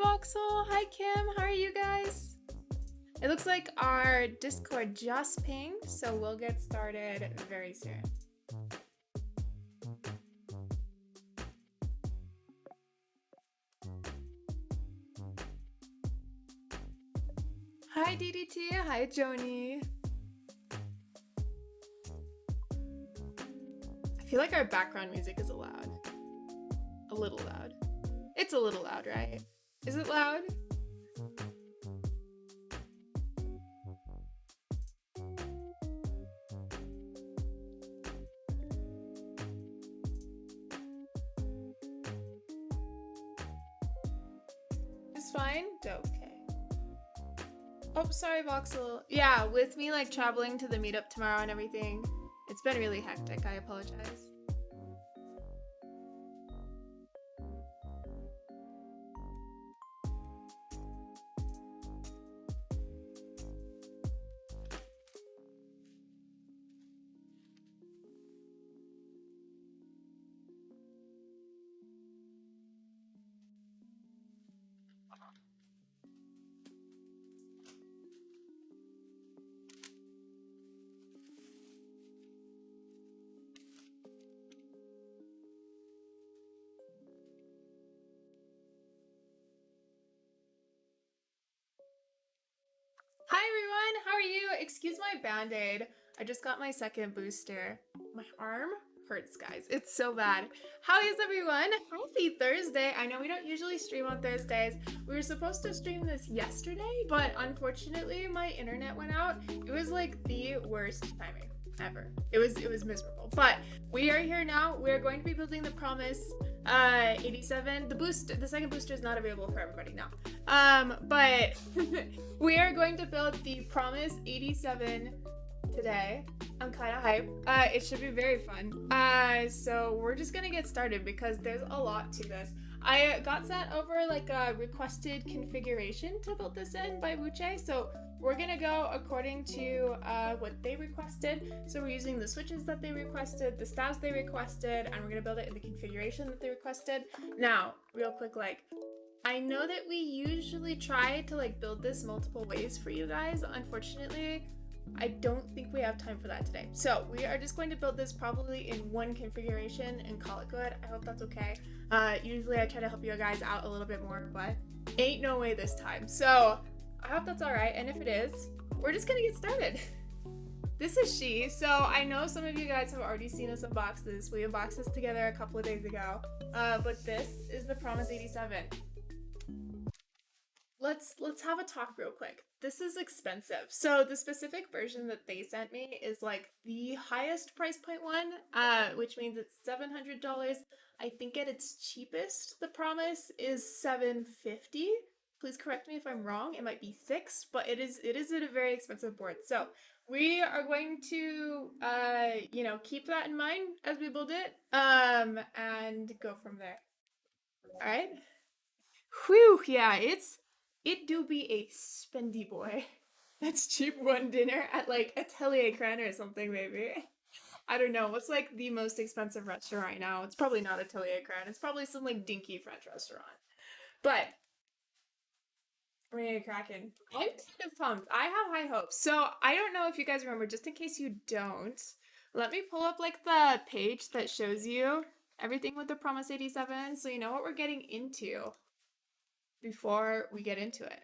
Hi Voxel, hi Kim, how are you guys? It looks like our Discord just pinged, so we'll get started very soon. Hi DDT, hi Joni. I feel like our background music is loud. A little loud. It's a little loud, right? Is it loud? It's fine? Okay. Oh, sorry Voxel. Yeah, with me like traveling to the meetup tomorrow and everything, it's been really hectic. I apologize. Hi everyone, how are you? Excuse my band-aid. I just got my second booster. My arm hurts, guys. It's so bad. How is everyone? Happy Thursday. I know we don't usually stream on Thursdays. We were supposed to stream this yesterday, but unfortunately my internet went out. It was like the worst timing ever. It was miserable. But we are here now. We're going to be building the Promise 87. The second booster is not available for everybody now. But we are going to build the Promise 87 today. I'm kind of hyped. It should be very fun. So we're just gonna get started because there's a lot to this. I got sent over like a requested configuration to build this in by Wuche, so we're gonna go according to what they requested. So we're using the switches that they requested, the stabs they requested, and we're gonna build it in the configuration that they requested. Now, real quick, like, I know that we usually try to like build this multiple ways for you guys. Unfortunately, I don't think we have time for that today. So we are just going to build this probably in one configuration and call it good. I hope that's okay. Usually I try to help you guys out a little bit more, but ain't no way this time. So I hope that's all right. And if it is, we're just gonna get started. This is she. So I know some of you guys have already seen us unbox this. We unboxed this together a couple of days ago. But this is the Promise 87. Let's have a talk real quick. This is expensive. So the specific version that they sent me is like the highest price point one, which means it's $700. I think at its cheapest, the Promise is $750. Please correct me if I'm wrong. It might be $6, but it is at a very expensive board. So we are going to keep that in mind as we build it, and go from there. All right. Whew, yeah, it do be a spendy boy. That's cheap one dinner at like Atelier Cran or something, maybe. I don't know. What's like the most expensive restaurant right now? It's probably not Atelier Cran. It's probably some like dinky French restaurant. But we're gonna get cracking. I'm kind of pumped. I have high hopes. So I don't know if you guys remember, just in case you don't, let me pull up like the page that shows you everything with the Promise 87 so you know what we're getting into before we get into it.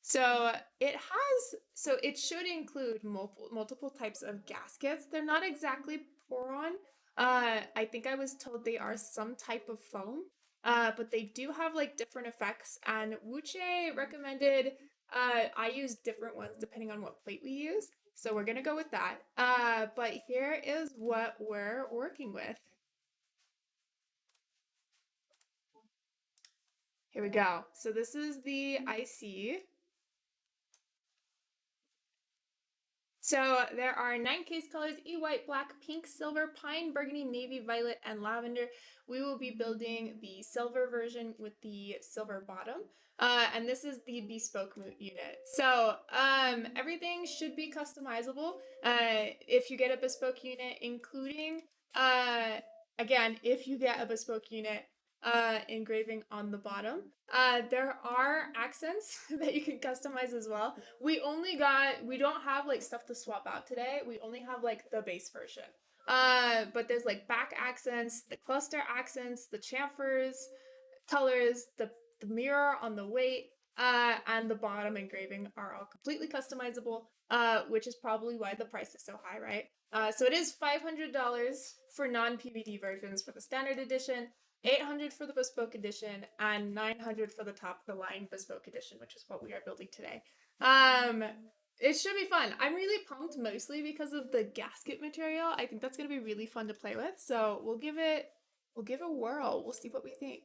So it should include multiple types of gaskets. They're not exactly Poron. I think I was told they are some type of foam. But they do have like different effects, and Wuche recommended I use different ones depending on what plate we use. So we're gonna go with that. But here is what we're working with. Here we go. So this is the IC. So there are 9 case colors: white, black, pink, silver, pine, burgundy, navy, violet, and lavender. We will be building the silver version with the silver bottom. And this is the bespoke unit. So everything should be customizable if you get a bespoke unit, including, again, if you get a bespoke unit, engraving on the bottom. There are accents that you can customize as well. We don't have like stuff to swap out today. We only have like the base version. But there's like back accents, the cluster accents, the chamfers, colors, the mirror on the weight, and the bottom engraving are all completely customizable, which is probably why the price is so high, right? So it is $500 for non-PVD versions for the standard edition, 800 for the bespoke edition, and 900 for the top of the line bespoke edition, which is what we are building today. It should be fun. I'm really pumped mostly because of the gasket material. I think that's gonna be really fun to play with. So we'll give it a whirl. We'll see what we think.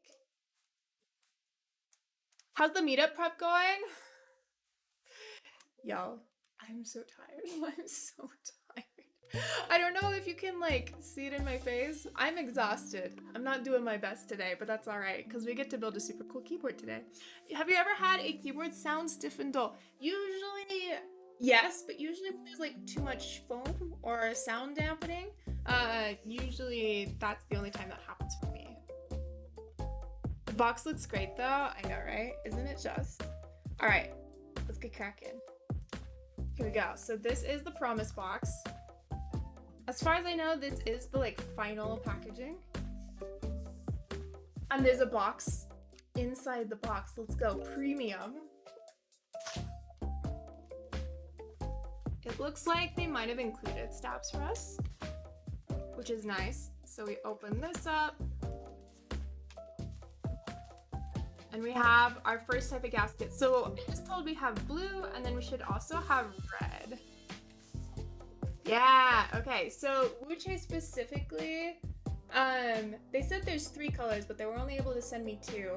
How's the meetup prep going? Yo, I'm so tired. I'm so tired. I don't know if you can like see it in my face. I'm exhausted. I'm not doing my best today, but that's all right because we get to build a super cool keyboard today. Have you ever had a keyboard sound stiff and dull? Usually, yes, but usually when there's like too much foam or sound dampening, usually that's the only time that happens for me. The box looks great though. I know, right? Isn't it just? All right, let's get cracking. Here we go. So this is the promise box. As far as I know, this is the like final packaging. And there's a box inside the box. Let's go. Premium. It looks like they might have included stabs for us, which is nice. So we open this up. And we have our first type of gasket. So I was told we have blue and then we should also have red. Yeah, okay. So Wuche specifically, they said there's 3 colors, but they were only able to send me 2.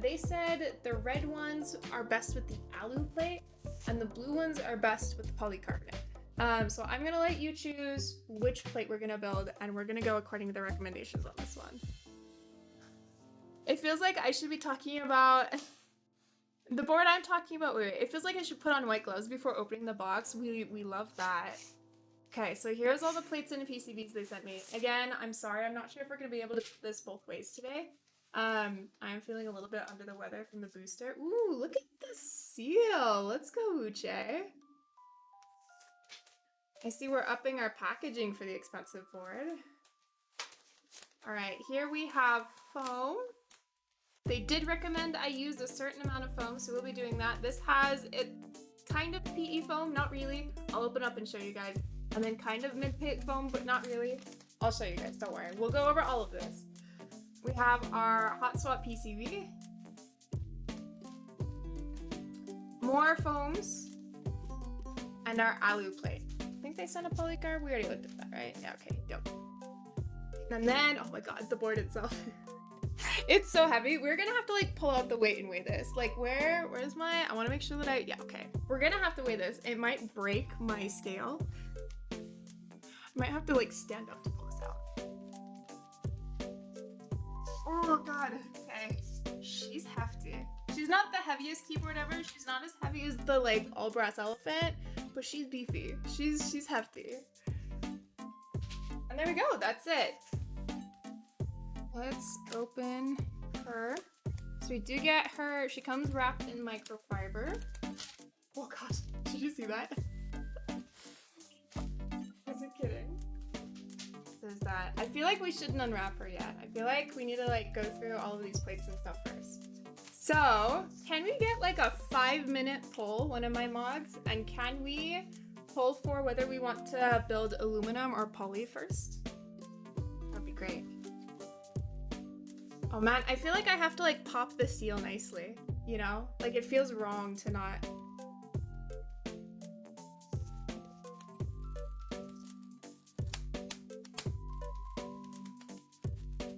They said the red ones are best with the alu plate and the blue ones are best with the polycarbonate. So I'm gonna let you choose which plate we're gonna build and we're gonna go according to the recommendations on this one. It feels like I should be talking about the board I'm talking about. Wait, it feels like I should put on white gloves before opening the box. We love that. Okay, so here's all the plates and PCBs they sent me. Again, I'm sorry, I'm not sure if we're gonna be able to do this both ways today. I'm feeling a little bit under the weather from the booster. Ooh, look at the seal. Let's go, Wuche. I see we're upping our packaging for the expensive board. All right, here we have foam. They did recommend I use a certain amount of foam, so we'll be doing that. This has it kind of PE foam, not really. I'll open up and show you guys. And then kind of mid-pit foam, but not really. I'll show you guys, don't worry. We'll go over all of this. We have our hot swap PCB. More foams. And our alu plate. I think they sent a polycarb. We already looked at that, right? Yeah, okay, dope. And then, oh my god, the board itself. It's so heavy. We're gonna have to like pull out the weight and weigh this. Like where's my, I wanna make sure that yeah, okay. We're gonna have to weigh this. It might break my scale. I might have to like stand up to pull this out. Oh god, okay. She's hefty. She's not the heaviest keyboard ever. She's not as heavy as the like all brass elephant, but she's beefy. She's hefty. And there we go, that's it. Let's open her. So we do get her, she comes wrapped in microfiber. Oh gosh, did you see that? Wasn't kidding. There's that. I feel like we shouldn't unwrap her yet. I feel like we need to like go through all of these plates and stuff first. So, can we get like a 5-minute poll, one of my mods? And can we poll for whether we want to build aluminum or poly first? That'd be great. Oh man, I feel like I have to like pop the seal nicely, you know? Like it feels wrong to not.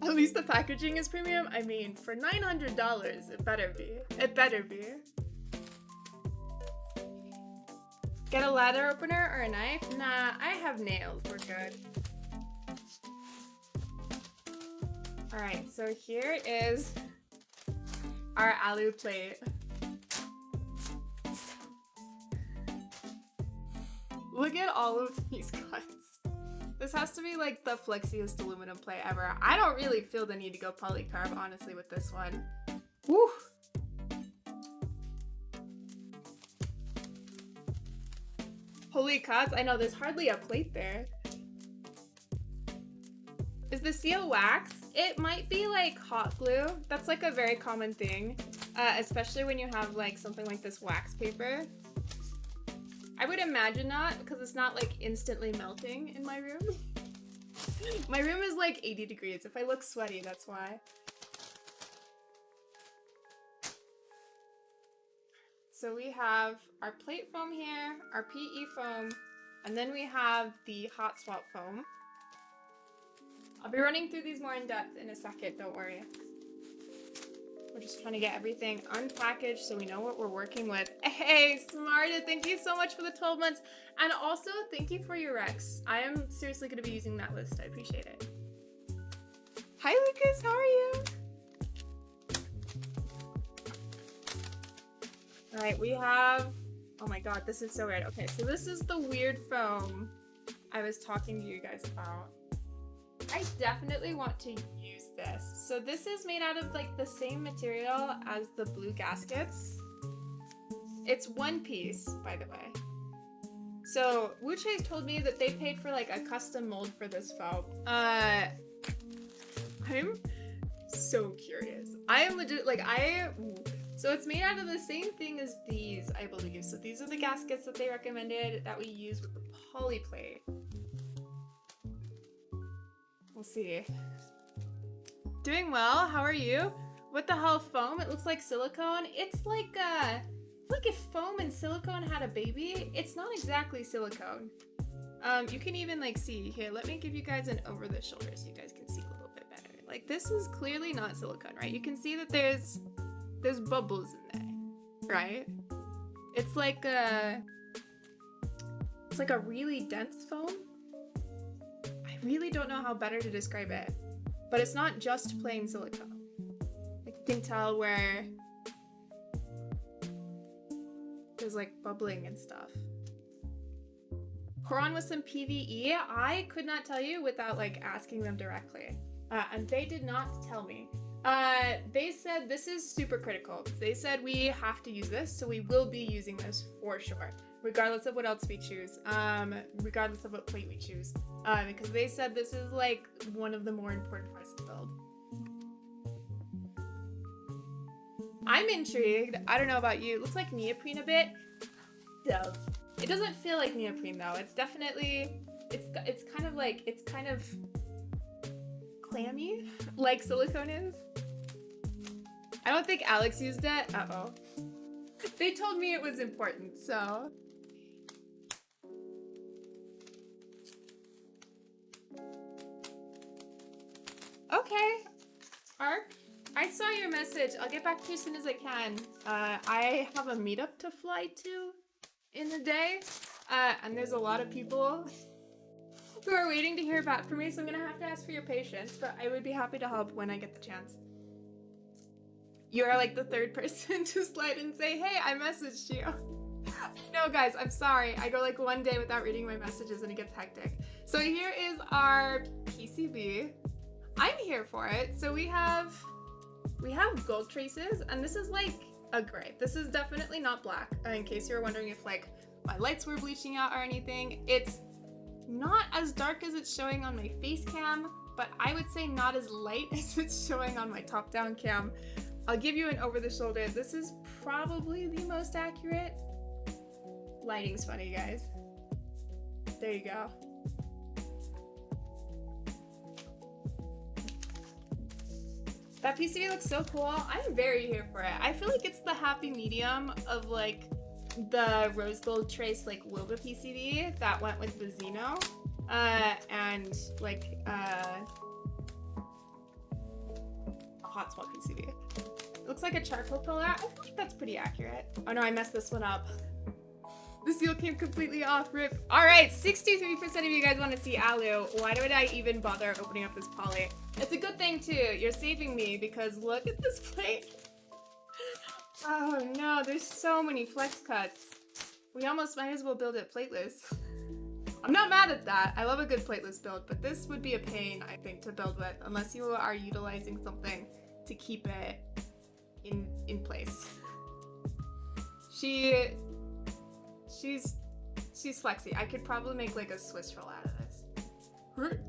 At least the packaging is premium. I mean, for $900, it better be. It better be. Get a ladder opener or a knife? Nah, I have nails, we're good. All right, so here is our alu plate. Look at all of these cuts. This has to be like the flexiest aluminum plate ever. I don't really feel the need to go polycarb, honestly, with this one. Woo! Holy cuts, I know there's hardly a plate there. Is the seal wax? It might be like hot glue. That's like a very common thing, especially when you have like something like this wax paper. I would imagine not, because it's not like instantly melting in my room. My room is like 80 degrees. If I look sweaty, that's why. So we have our plate foam here, our PE foam, and then we have the hot swap foam. I'll be running through these more in depth in a second, don't worry. We're just trying to get everything unpackaged so we know what we're working with. Hey, Smarta, thank you so much for the 12 months. And also, thank you for your Rex. I am seriously going to be using that list. I appreciate it. Hi, Lucas. How are you? All right, we have... Oh my god, this is so weird. Okay, so this is the weird foam I was talking to you guys about. I definitely want to use this. So this is made out of like the same material as the blue gaskets. It's one piece, by the way. So Wuche told me that they paid for like a custom mold for this foam. I'm so curious. I am legit like so it's made out of the same thing as these, I believe. So these are the gaskets that they recommended that we use with the poly plate. We'll see. Doing well. How are you? What the hell, foam? It looks like silicone. It's like if foam and silicone had a baby. It's not exactly silicone. You can even like see here. Let me give you guys an over the shoulder so you guys can see a little bit better. Like this is clearly not silicone, right? You can see that there's bubbles in there, right? It's like a really dense foam. I really don't know how better to describe it, but it's not just plain silicone. Like you can tell where there's like bubbling and stuff. Pour on with some PVE. I could not tell you without like asking them directly, and they did not tell me. They said this is super critical. They said we have to use this, so we will be using this for sure, regardless of what else we choose, regardless of what plate we choose, because they said this is like one of the more important parts of the build. I'm intrigued. I don't know about you. It looks like neoprene a bit. Dope. It doesn't feel like neoprene though. It's definitely, it's kind of clammy, like silicone is. I don't think Alex used it. Uh-oh. They told me it was important, so. Okay. Ark, I saw your message. I'll get back to you as soon as I can. I have a meetup to fly to in the day, and there's a lot of people who are waiting to hear back from me, so I'm gonna have to ask for your patience, but I would be happy to help when I get the chance. You are like the third person to slide and say, hey, I messaged you. No, guys, I'm sorry. I go like one day without reading my messages and it gets hectic. So here is our PCB. I'm here for it. So we have gold traces, and this is like a gray. This is definitely not black, in case you were wondering if like my lights were bleaching out or anything. It's not as dark as it's showing on my face cam, but I would say not as light as it's showing on my top-down cam. I'll give you an over-the-shoulder. This is probably the most accurate. Lighting's funny, guys. There you go. That PCB looks so cool. I'm very here for it. I feel like it's the happy medium of like the rose gold trace like Wilbur PCB that went with the Xeno, and like a hot swap PCB. It looks like a charcoal color. I feel like that's pretty accurate. Oh no, I messed this one up. The seal came completely off. Rip. All right, 63% of you guys want to see Alu. Why would I even bother opening up this poly? It's a good thing too. You're saving me because look at this plate. Oh no, there's so many flex cuts. We almost might as well build it plateless. I'm not mad at that. I love a good plateless build, but this would be a pain, I think, to build with unless you are utilizing something to keep it in place. She's flexy. I could probably make like a Swiss roll out of this. Hurt.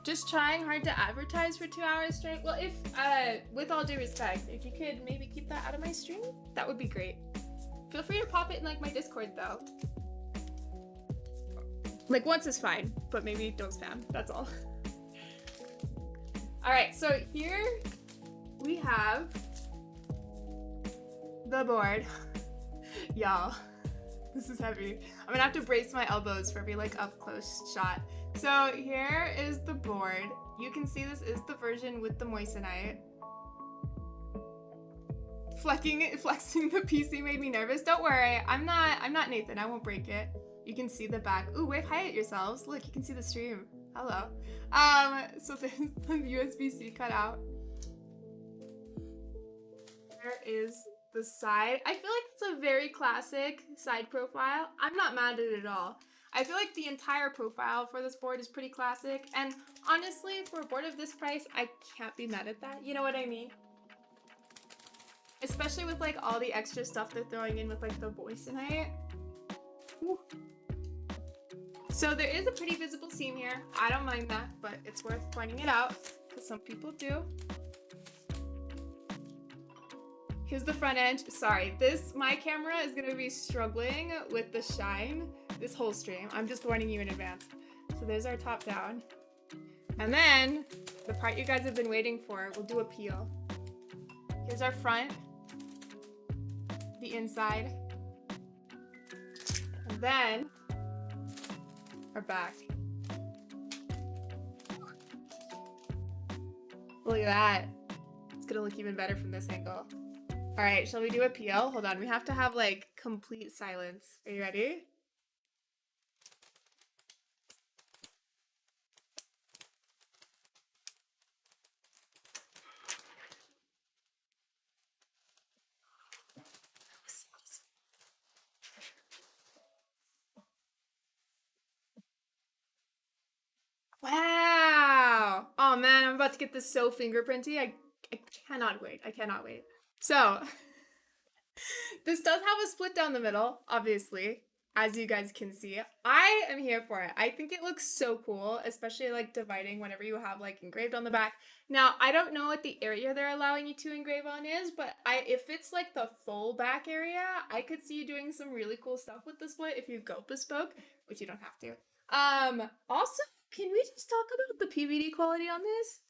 Just trying hard to advertise for 2 hours straight. Well, if, with all due respect, if you could maybe keep that out of my stream, that would be great. Feel free to pop it in like my Discord though. Like once is fine, but maybe don't spam, that's all. All right, so here we have the board. Y'all, this is heavy. I'm gonna have to brace my elbows for every like up close shot. So here is the board. You can see this is the version with the moissanite. Flexing the PC made me nervous. Don't worry, I'm not Nathan. I won't break it. You can see the back. Ooh, wave hi at yourselves. Look, you can see the stream. Hello. So there's the USB-C cut out. There is the side. I feel like it's a very classic side profile. I'm not mad at it at all. I feel like the entire profile for this board is pretty classic, and honestly, for a board of this price, I can't be mad at that. You know what I mean? Especially with like all the extra stuff they're throwing in with like the moissanite. So there is a pretty visible seam here. I don't mind that, but it's worth pointing it out because some people do. Here's the front edge. Sorry, my camera is gonna be struggling with the shine this whole stream. I'm just warning you in advance. So there's our top down. And then the part you guys have been waiting for, we'll do a peel. Here's our front, the inside, and then our back. Look at that. It's gonna look even better from this angle. All right, shall we do a peel? Hold on, we have to have like complete silence. Are you ready? Wow. Oh man, I'm about to get this so fingerprinty. I cannot wait. I cannot wait. So, this does have a split down the middle, obviously, as you guys can see. I am here for it. I think it looks so cool, especially like dividing whenever you have like engraved on the back. Now, I don't know what the area they're allowing you to engrave on is, but if it's like the full back area, I could see you doing some really cool stuff with the split if you go bespoke, which you don't have to. Also, can we just talk about the PVD quality on this?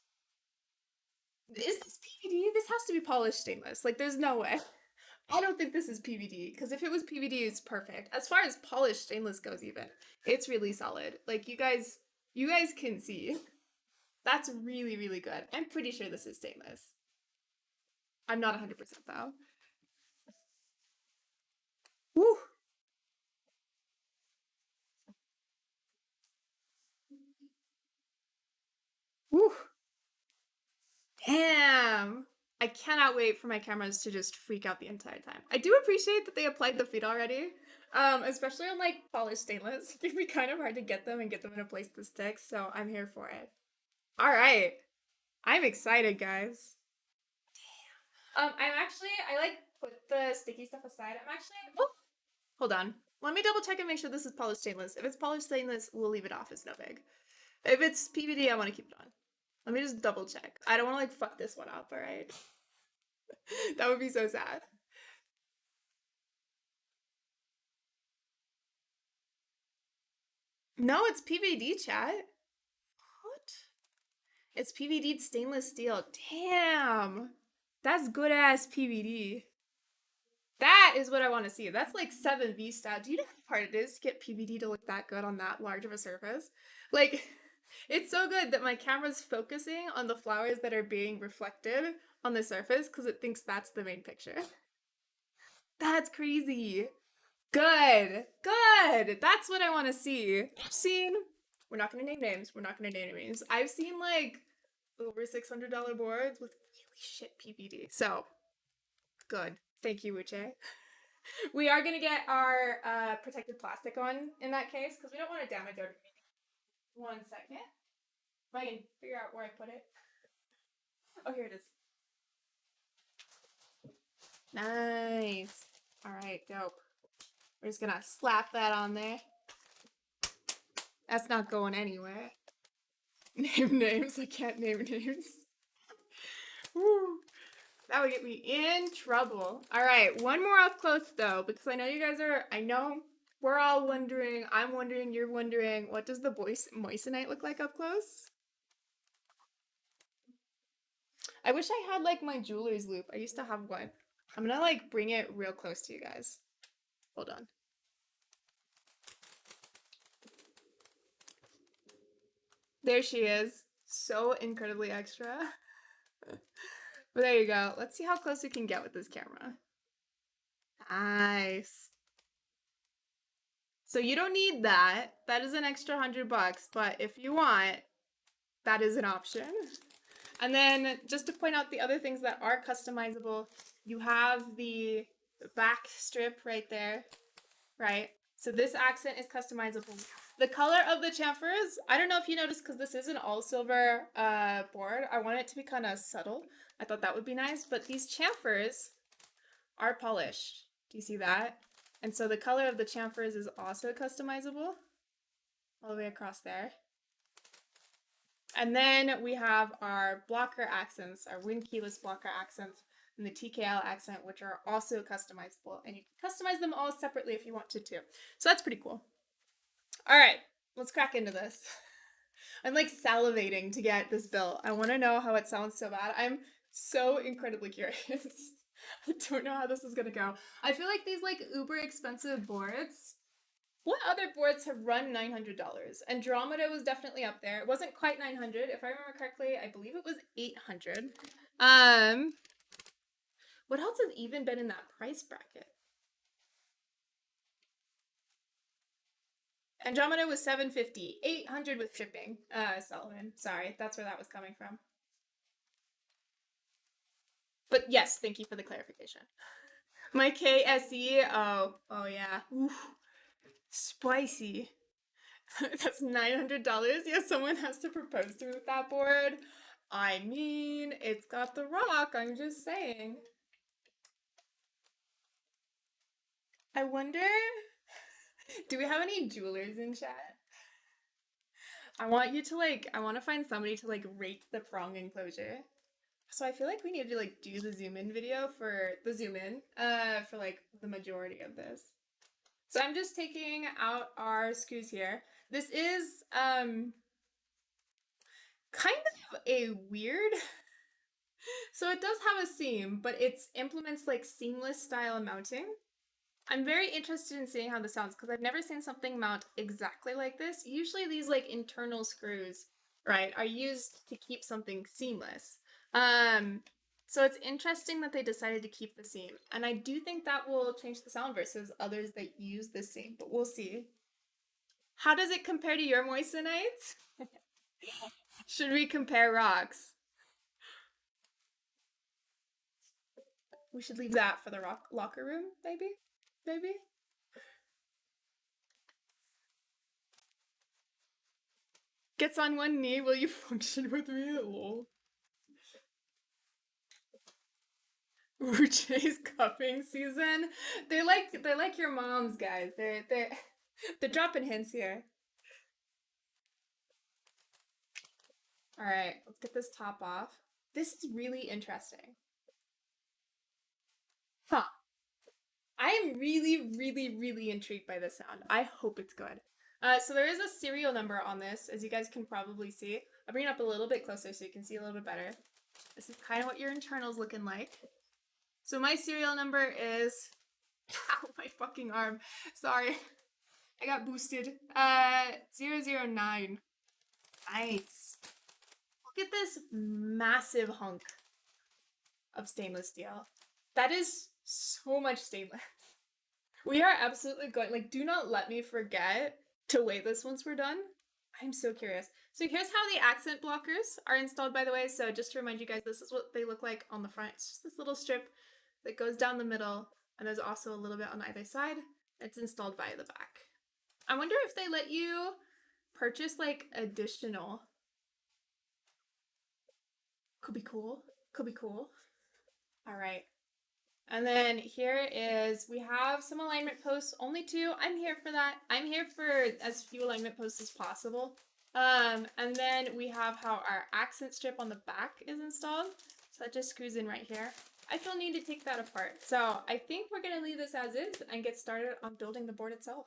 Is this PVD? This has to be polished stainless. Like, there's no way. I don't think this is PVD, because if it was PVD, it's perfect. As far as polished stainless goes even, it's really solid. Like, you guys can see. That's really, really good. I'm pretty sure this is stainless. I'm not 100% though. Woo! Woo! Damn! I cannot wait for my cameras to just freak out the entire time. I do appreciate that they applied the feet already, especially on like polished stainless. It can be kind of hard to get them and get them in a place that sticks, so I'm here for it. All right, I'm excited, guys. I like put the sticky stuff aside. Oh, hold on. Let me double check and make sure this is polished stainless. If it's polished stainless, we'll leave it off. It's no big. If it's PVD, I want to keep it on. Let me just double check. I don't want to like fuck this one up, all right? That would be so sad. No, it's PVD, chat. What? It's PVD stainless steel. Damn. That's good ass PVD. That is what I want to see. That's like 7V style. Do you know how hard it is to get PVD to look that good on that large of a surface? Like, it's so good that my camera's focusing on the flowers that are being reflected on the surface because it thinks that's the main picture. That's crazy. Good. Good. That's what I want to see. I've seen, we're not going to name names. We're not going to name names. I've seen like over $600 boards with really shit PVD. So, good. Thank you, Uche. We are gonna get our protective plastic on in that case because we don't want to damage our. 1 second. If I can figure out where I put it. Oh, here it is. Nice. All right, dope. We're just gonna slap that on there. That's not going anywhere. Name names. I can't name names. Woo. That would get me in trouble. All right, one more up close though, because I know you guys are. I know we're all wondering. I'm wondering. You're wondering. What does the moissanite look like up close? I wish I had like my jeweler's loop. I used to have one. I'm gonna like bring it real close to you guys. Hold on. There she is. So incredibly extra. But there you go. Let's see how close we can get with this camera. Nice. So you don't need that. That is an extra $100, but if you want, that is an option. And then just to point out the other things that are customizable, you have the back strip right there, right? So this accent is customizable. The color of the chamfers, I don't know if you noticed because this is an all silver board. I want it to be kind of subtle. I thought that would be nice, but these chamfers are polished. Do you see that? And so the color of the chamfers is also customizable all the way across there. And then we have our blocker accents, our wind keyless blocker accents, and the TKL accent, which are also customizable. And you can customize them all separately if you wanted to. So that's pretty cool. All right, let's crack into this. I'm like salivating to get this built. I want to know how it sounds so bad. I'm so incredibly curious. I don't know how this is gonna go. I feel like these like uber expensive boards. What other boards have run $900? Andromeda was definitely up there. It wasn't quite 900. If I remember correctly, I believe it was 800. What else has even been in that price bracket? Andromeda was 750, 800 with shipping. Sullivan. Sorry, that's where that was coming from. But yes, thank you for the clarification. My KSE, oh yeah. Oof. Spicy. That's $900. Yeah, someone has to propose to me with that board. I mean, it's got the rock, I'm just saying. I wonder, do we have any jewelers in chat? I want you to I want to find somebody to rate the prong enclosure. So I feel like we need to do the zoom in video for the zoom in for the majority of this. So I'm just taking out our screws here. This is kind of a weird. So it does have a seam, but it implements seamless style mounting. I'm very interested in seeing how this sounds because I've never seen something mount exactly like this. Usually these internal screws, right, are used to keep something seamless. So it's interesting that they decided to keep the seam. And I do think that will change the sound versus others that use the seam, but we'll see. How does it compare to your moissanites? Should we compare rocks? We should leave that for the locker room, maybe? Maybe? Gets on one knee, will you function with me? Lol. Uche's cuffing season. They're like your moms, guys. They're dropping hints here. All right, let's get this top off. This is really interesting. Huh. I am really, really, really intrigued by this sound. I hope it's good. So there is a serial number on this, as you guys can probably see. I'll bring it up a little bit closer so you can see a little bit better. This is kind of what your internal's looking like. So my serial number is... Ow, my fucking arm. Sorry. I got boosted. 009. Nice. Look at this massive hunk of stainless steel. That is so much stainless. We are absolutely going, do not let me forget to weigh this once we're done. I'm so curious. So here's how the accent blockers are installed, by the way. So just to remind you guys, this is what they look like on the front. It's just this little strip that goes down the middle. And there's also a little bit on either side. It's installed via the back. I wonder if they let you purchase like additional. Could be cool. Could be cool. All right. And then here is, we have some alignment posts, only 2. I'm here for that. I'm here for as few alignment posts as possible. And then we have how our accent strip on the back is installed. So that just screws in right here. I still need to take that apart. So I think we're gonna leave this as is and get started on building the board itself.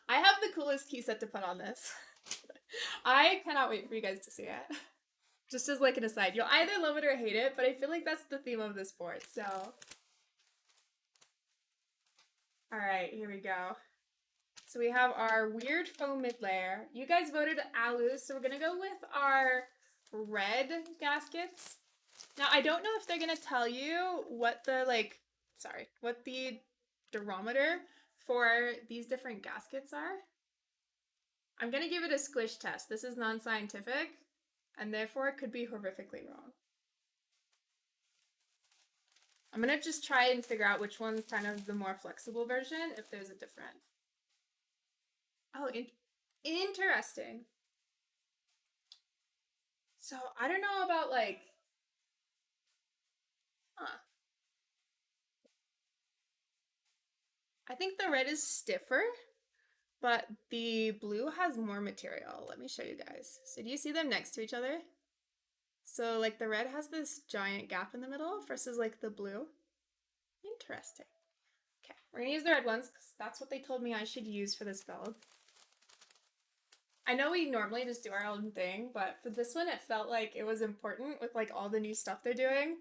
I have the coolest key set to put on this. I cannot wait for you guys to see it. Just as like an aside, you'll either love it or hate it, but I feel like that's the theme of this board, so. All right, here we go. So we have our weird foam mid layer. You guys voted alu, so we're gonna go with our red gaskets. Now, I don't know if they're gonna tell you what the what the durometer for these different gaskets are. I'm gonna give it a squish test. This is non-scientific, and therefore it could be horrifically wrong. I'm gonna just try and figure out which one's kind of the more flexible version, if there's a difference. Oh, interesting. So, I don't know about like, I think the red is stiffer, but the blue has more material. Let me show you guys. So do you see them next to each other? So like the red has this giant gap in the middle versus like the blue. Interesting. Okay, we're gonna use the red ones because that's what they told me I should use for this build. I know we normally just do our own thing, but for this one it felt like it was important with like all the new stuff they're doing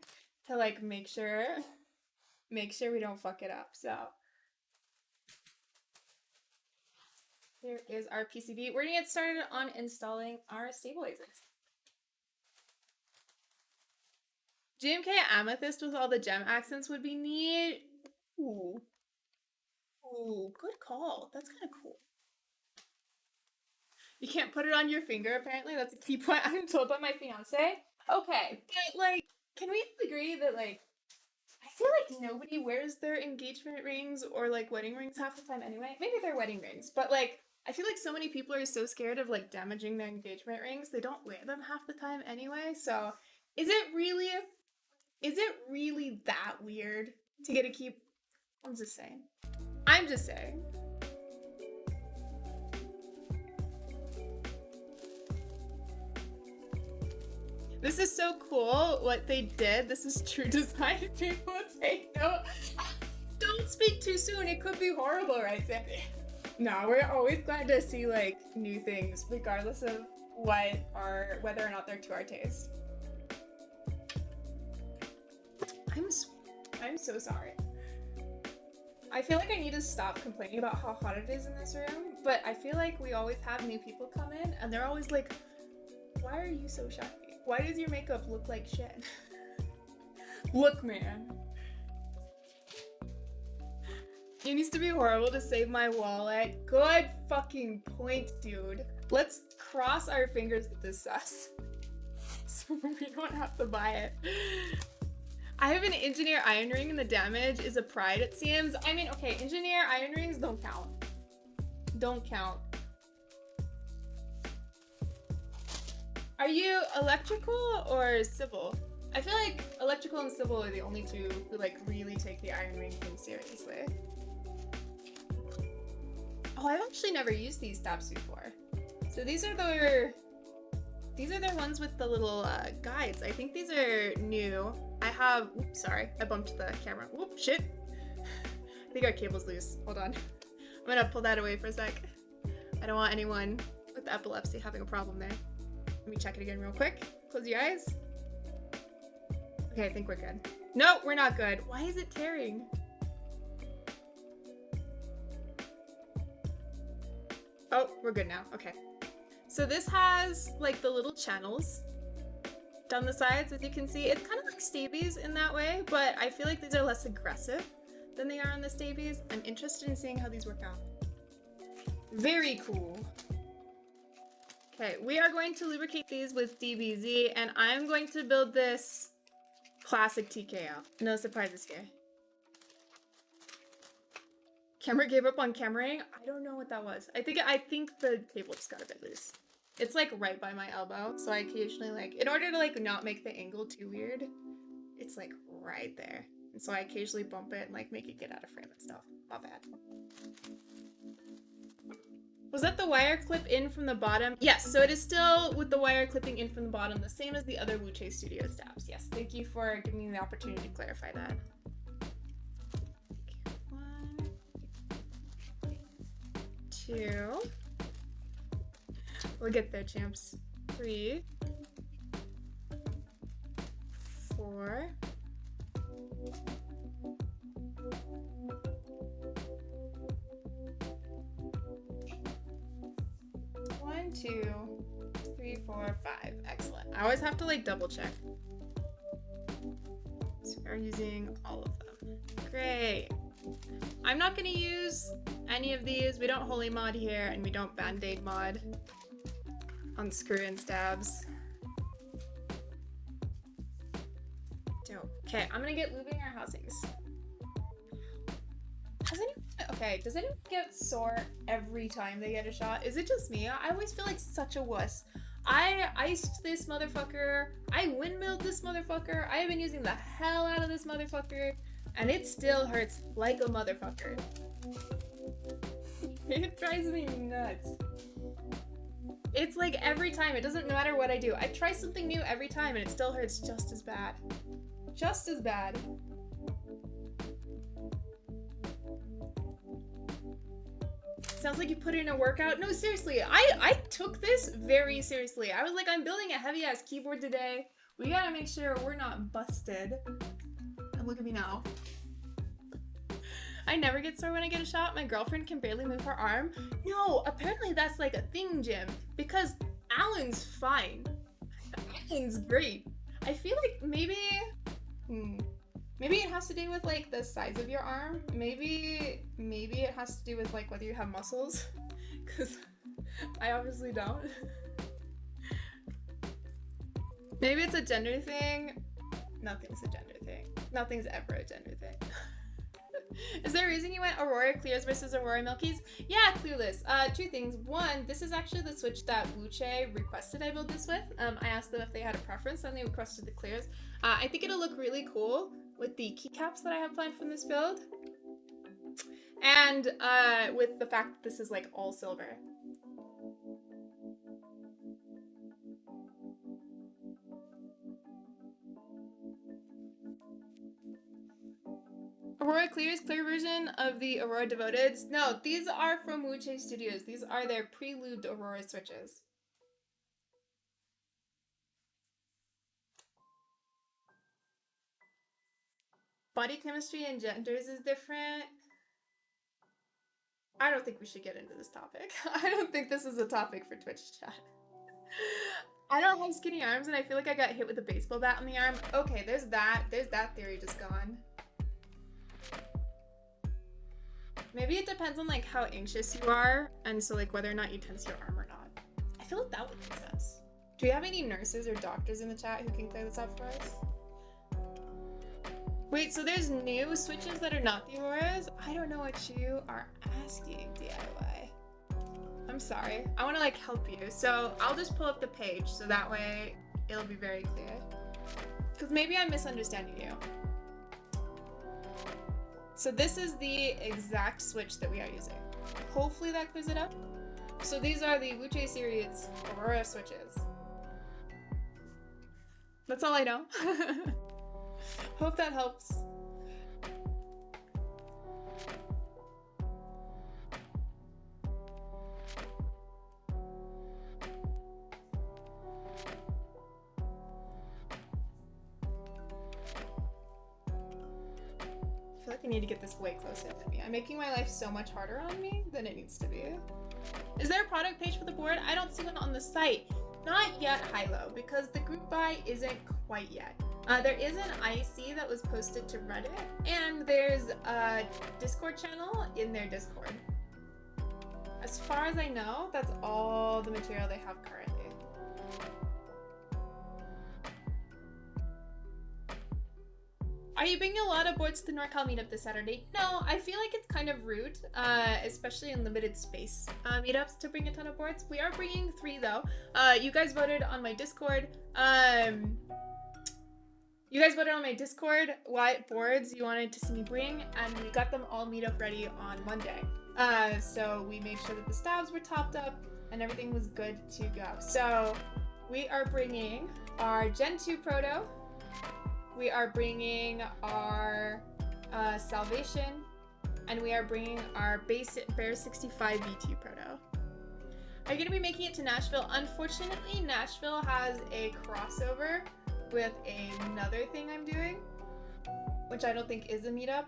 to like make sure we don't fuck it up. So here is our PCB. We're gonna get started on installing our stabilizers. GMK Amethyst with all the gem accents would be neat. Ooh. Ooh, good call. That's kind of cool. You can't put it on your finger, apparently. That's a key point I'm told by my fiance. Okay, but like, can we agree that like, I feel like nobody wears their engagement rings or like wedding rings half the time anyway. Maybe they're wedding rings, but like, I feel like so many people are so scared of like damaging their engagement rings, they don't wear them half the time anyway. So is it really that weird to get a keep? I'm just saying. I'm just saying. This is so cool what they did. This is true design. People take note. Don't speak too soon. It could be horrible, right, Sandy? No, we're always glad to see like new things, regardless of whether or not they're to our taste. I'm so sorry. I feel like I need to stop complaining about how hot it is in this room, but I feel like we always have new people come in and they're always like, why are you so shy? Why does your makeup look like shit? Look, man. It needs to be horrible to save my wallet. Good fucking point, dude. Let's cross our fingers that this sucks. So we don't have to buy it. I have an engineer iron ring and the damage is a pride, it seems. I mean, okay, engineer iron rings don't count. Don't count. Are you electrical or civil? I feel like electrical and civil are the only two who like really take the iron ring thing seriously. Oh, I've actually never used these stops before. So these are the ones with the little guides. I think these are new. I have, oops, sorry, I bumped the camera. Whoop, shit. I think our cable's loose. Hold on. I'm gonna pull that away for a sec. I don't want anyone with epilepsy having a problem there. Let me check it again real quick. Close your eyes. Okay, I think we're good. No, we're not good. Why is it tearing? Oh, we're good now. Okay. So this has like the little channels down the sides, as you can see. It's kind of like stabies in that way, but I feel like these are less aggressive than they are on the stabies. I'm interested in seeing how these work out. Very cool. Okay, we are going to lubricate these with DBZ, and I'm going to build this Classic TKO. No surprises here. Camera gave up on cameraing? I don't know what that was. I think the cable just got a bit loose. It's like right by my elbow, so I occasionally like, in order to like not make the angle too weird, it's like right there. And so I occasionally bump it and like make it get out of frame and stuff. My bad. Was that the wire clip in from the bottom? Yes, so it is still with the wire clipping in from the bottom, the same as the other Wuche Studio stabs. Yes, thank you for giving me the opportunity to clarify that. 1, 2. We'll get there, champs. 3, 4. 1, 2, 3, 4, 5. Excellent. I always have to like double check. So we're using all of them. Great. I'm not going to use any of these. We don't holy mod here, and we don't band-aid mod on screw-in stabs. Dope. Okay, I'm going to get lubing our housings. Does anyone get sore every time they get a shot? Is it just me? I always feel like such a wuss. I iced this motherfucker. I windmilled this motherfucker. I have been using the hell out of this motherfucker, and it still hurts like a motherfucker. It drives me nuts. It's like every time. It doesn't matter what I do. I try something new every time, and it still hurts just as bad. Just as bad. Sounds like you put in a workout. No, seriously, I took this very seriously. I was like, I'm building a heavy ass keyboard today. We gotta make sure we're not busted. And look at me now. I never get sore when I get a shot. My girlfriend can barely move her arm. No, apparently that's like a thing, Jim. Because Alan's fine. Alan's great. I feel like maybe it has to do with like the size of your arm. Maybe it has to do with like whether you have muscles, because I obviously don't. Maybe it's a gender thing. Nothing's a gender thing. Nothing's ever a gender thing. Is there a reason you went Aurora Clears versus Aurora Milkies? Yeah, Clueless. 2 things. 1, this is actually the switch that Wuche requested I build this with. I asked them if they had a preference, and they requested the clears. I think it'll look really cool with the keycaps that I have planned from this build. And with the fact that this is like all silver. Aurora Clears, clear version of the Aurora Devoteds. No, these are from Wuche Studios. These are their pre-lubed Aurora switches. Body chemistry and genders is different. I don't think we should get into this topic. I don't think this is a topic for Twitch chat. I don't have skinny arms, and I feel like I got hit with a baseball bat on the arm. Okay, there's that. There's that theory just gone. Maybe it depends on like how anxious you are, and so like whether or not you tense your arm or not. I feel like that would make sense. Do we have any nurses or doctors in the chat who can clear this up for us? Wait, so there's new switches that are not the Auroras? I don't know what you are asking, DIY. I'm sorry. I want to like help you. So I'll just pull up the page so that way it'll be very clear. Because maybe I'm misunderstanding you. So this is the exact switch that we are using. Hopefully that clears it up. So these are the Wuche series Aurora switches. That's all I know. Hope that helps. I feel like I need to get this way closer to me. I'm making my life so much harder on me than it needs to be. Is there a product page for the board? I don't see one on the site. Not yet, Hilo, because the group buy isn't quite yet. There is an IC that was posted to Reddit, and there's a Discord channel in their Discord. As far as I know, that's all the material they have currently. Are you bringing a lot of boards to the NorCal meetup this Saturday? No, I feel like it's kind of rude, especially in limited space meetups to bring a ton of boards. We are bringing 3 though. You guys voted on my Discord. What boards you wanted to see me bring, and we got them all meetup ready on Monday. So we made sure that the stabs were topped up and everything was good to go. So we are bringing our Gen 2 Proto. We are bringing our Salvation, and we are bringing our Bear 65 V2 Proto. Are you going to be making it to Nashville? Unfortunately, Nashville has a crossover with another thing I'm doing, which I don't think is a meetup.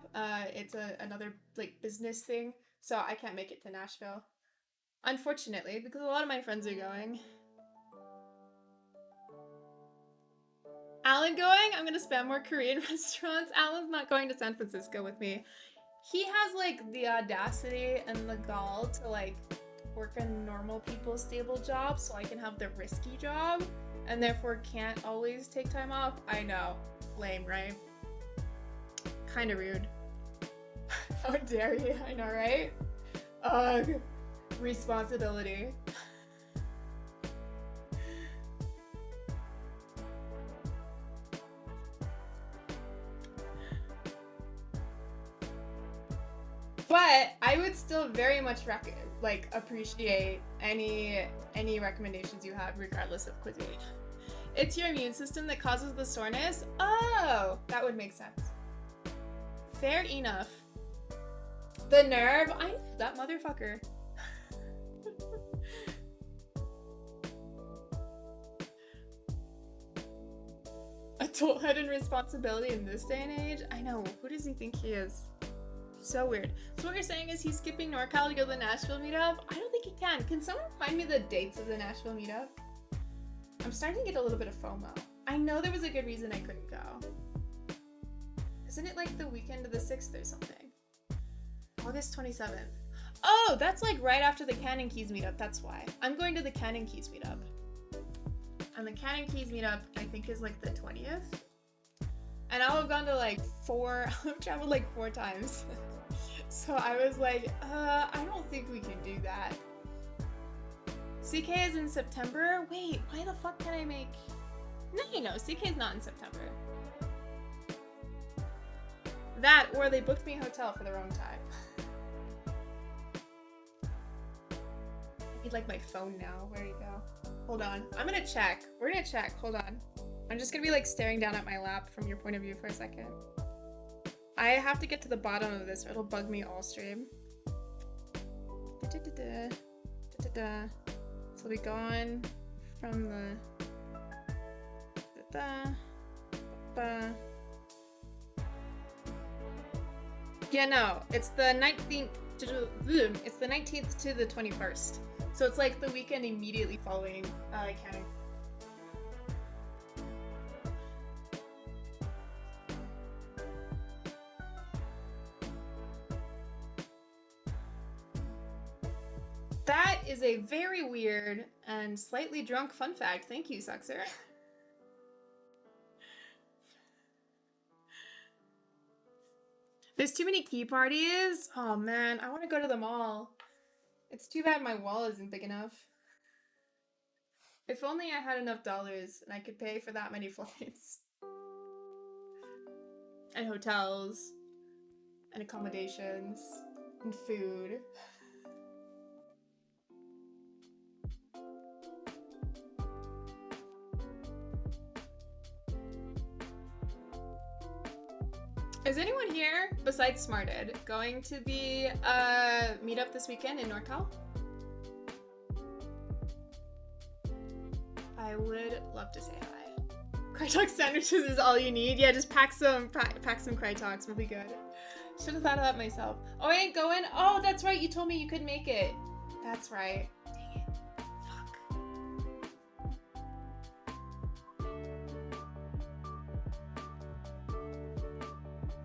It's another like business thing, so I can't make it to Nashville, unfortunately, because a lot of my friends are going. Alan going? I'm gonna spam more Korean restaurants. Alan's not going to San Francisco with me. He has like the audacity and the gall to like work a normal people's stable job so I can have the risky job, and therefore can't always take time off. I know. Lame, right? Kind of rude. How dare you? I know, right? Ugh. Responsibility. But I would still very much appreciate any recommendations you have, regardless of cuisine. It's your immune system that causes the soreness? Oh, that would make sense. Fair enough. The nerve? I know that motherfucker. Adult head and responsibility in this day and age? I know. Who does he think he is? So weird. So what you're saying is he's skipping NorCal to go to the Nashville meetup? I don't think he can. Can someone remind me the dates of the Nashville meetup? I'm starting to get a little bit of FOMO. I know there was a good reason I couldn't go. Isn't it like the weekend of the 6th or something? August 27th. Oh, that's like right after the Cannon Keys meetup. That's why. I'm going to the Cannon Keys meetup. And the Cannon Keys meetup, I think, is like the 20th. And I'll have gone to like I've traveled like 4 times. So I was like, I don't think we can do that. CK is in September? Wait, why the fuck can I make... No, CK is not in September. That, or they booked me a hotel for the wrong time. I need like my phone now. Where do you go? Hold on. I'm gonna check. We're gonna check. Hold on. I'm just gonna be like staring down at my lap from your point of view for a second. I have to get to the bottom of this or it'll bug me all stream. So we'll be going from yeah, no, it's the 19th to the 21st. So it's like the weekend immediately following Cannon. That is a very weird and slightly drunk fun fact. Thank you, Suxer. There's too many key parties. Oh man, I want to go to them all. It's too bad my wall isn't big enough. If only I had enough dollars and I could pay for that many flights. And hotels. And accommodations. And food. Is anyone here, besides Smarted, going to the meetup this weekend in NorCal? I would love to say hi. Crytox sandwiches is all you need. Yeah, just pack some Crytox. We'll be good. Should have thought of that myself. Oh, I ain't going? Oh, that's right. You told me you could make it. That's right. Dang it. Fuck.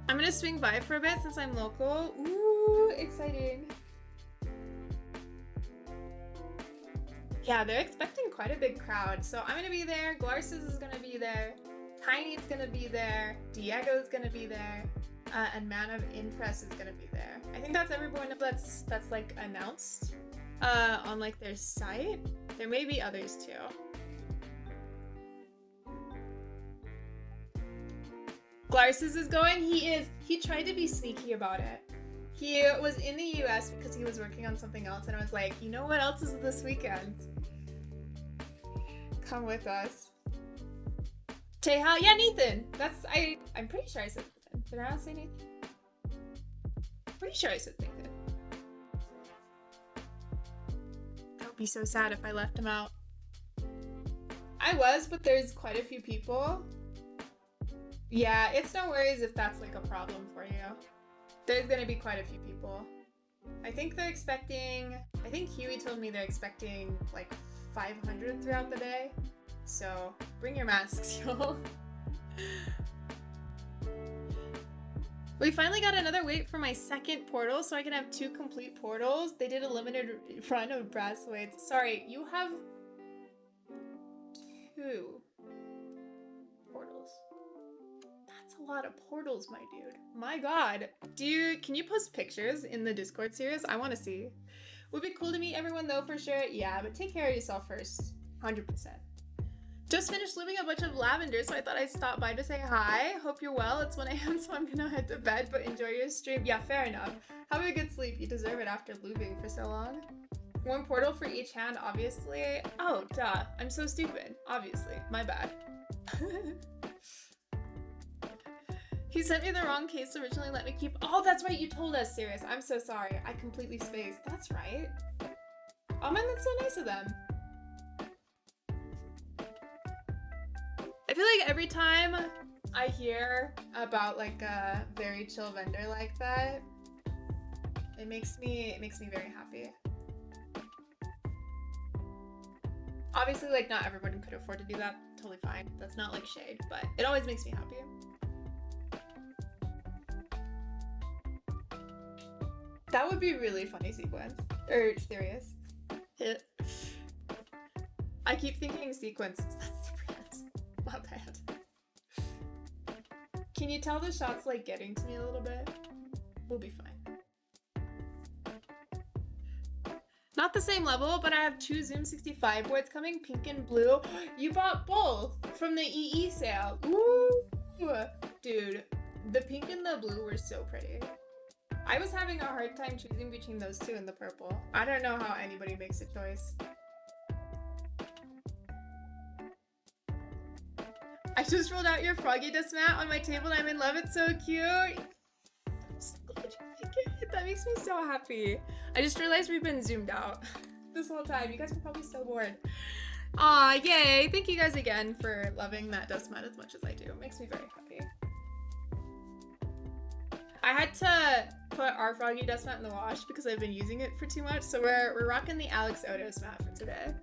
I'm gonna swing by for a bit since I'm local. Ooh, exciting. Yeah, they're expecting quite a big crowd. So I'm gonna be there. Glarsis is gonna be there. Tiny's gonna be there, Diego's gonna be there, and Man of Interest is gonna be there. I think that's everyone that's like announced on like their site. There may be others too. Glarsis is going. He tried to be sneaky about it. He was in the US because he was working on something else, and I was like, you know what else is this weekend? Come with us. Teha, yeah, Nathan. I'm pretty sure I said Nathan. Did I not say Nathan? Pretty sure I said Nathan. That would be so sad if I left him out. I was, but there's quite a few people. Yeah, it's no worries if that's like a problem for you. There's gonna be quite a few people. I think Huey told me they're expecting like 500 throughout the day. So bring your masks, y'all. We finally got another weight for my second portal so I can have 2 complete portals. They did a limited run of brass weights. Sorry, you have 2 portals. That's a lot of portals, my dude. My god. Can you post pictures in the Discord series? I want to see. Would be cool to meet everyone though, for sure. Yeah, but take care of yourself first. 100%. Just finished living a bunch of lavender, so I thought I'd stop by to say hi. Hope you're well. It's 1 a.m, so I'm gonna head to bed, but enjoy your stream. Yeah, fair enough. Have a good sleep. You deserve it after lubing for so long. 1 portal for each hand, obviously. Oh, duh. I'm so stupid. Obviously. My bad. He sent me the wrong case originally, let me keep— Oh, that's right, you told us, Sirius. I'm so sorry. I completely spaced. That's right. Oh man, that's so nice of them. I feel like every time I hear about like a very chill vendor like that, it makes me very happy. Obviously, like, not everyone could afford to do that. Totally fine. That's not like shade, but it always makes me happy. That would be really funny sequence. Or serious. I keep thinking sequence. That's sequence. My bad. Can you tell the shot's like getting to me a little bit? We'll be fine. Not the same level, but I have 2 Zoom 65 boards coming, pink and blue. You bought both from the EE sale. Ooh. Dude, the pink and the blue were so pretty. I was having a hard time choosing between those 2 and the purple. I don't know how anybody makes a choice. I just rolled out your Froggy Dust mat on my table and I'm in love. It's so cute. I'm so glad you like it. That makes me so happy. I just realized we've been zoomed out this whole time. You guys are probably so bored. Aw, yay. Thank you guys again for loving that dust mat as much as I do. It makes me very happy. I had to put our Froggy Dust mat in the wash because I've been using it for too much. So we're rocking the Alex Odos mat for today.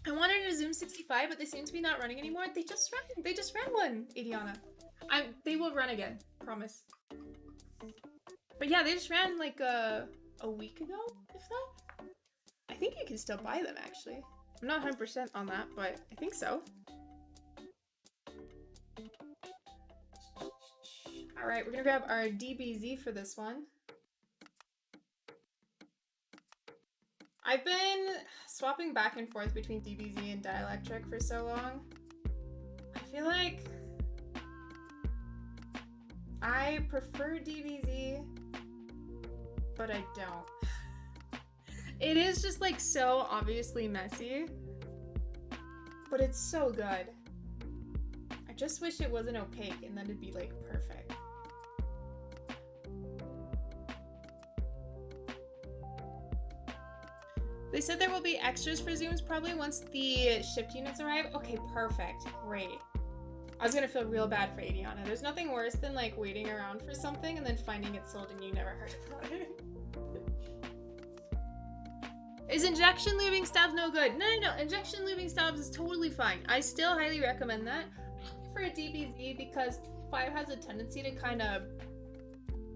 I wanted a Zoom 65, but they seem to be not running anymore. They just ran one, Adiana. They will run again, promise. But yeah, they just ran like a week ago, if that. I think you can still buy them, actually. I'm not 100% on that, but I think so. All right, we're gonna grab our DBZ for this one. I've been swapping back and forth between DBZ and dielectric for so long. I feel like I prefer DBZ, but I don't. It is just like so obviously messy, but it's so good. I just wish it wasn't opaque and then it'd be like perfect. They said there will be extras for Zooms probably once the shipped units arrive. Okay, perfect. Great. I was gonna feel real bad for Adiana. There's nothing worse than like waiting around for something and then finding it sold and you never heard about it. Is injection lubing stabs no good? No. Injection lubing stabs is totally fine. I still highly recommend that. I prefer a DBZ because 5 has a tendency to kind of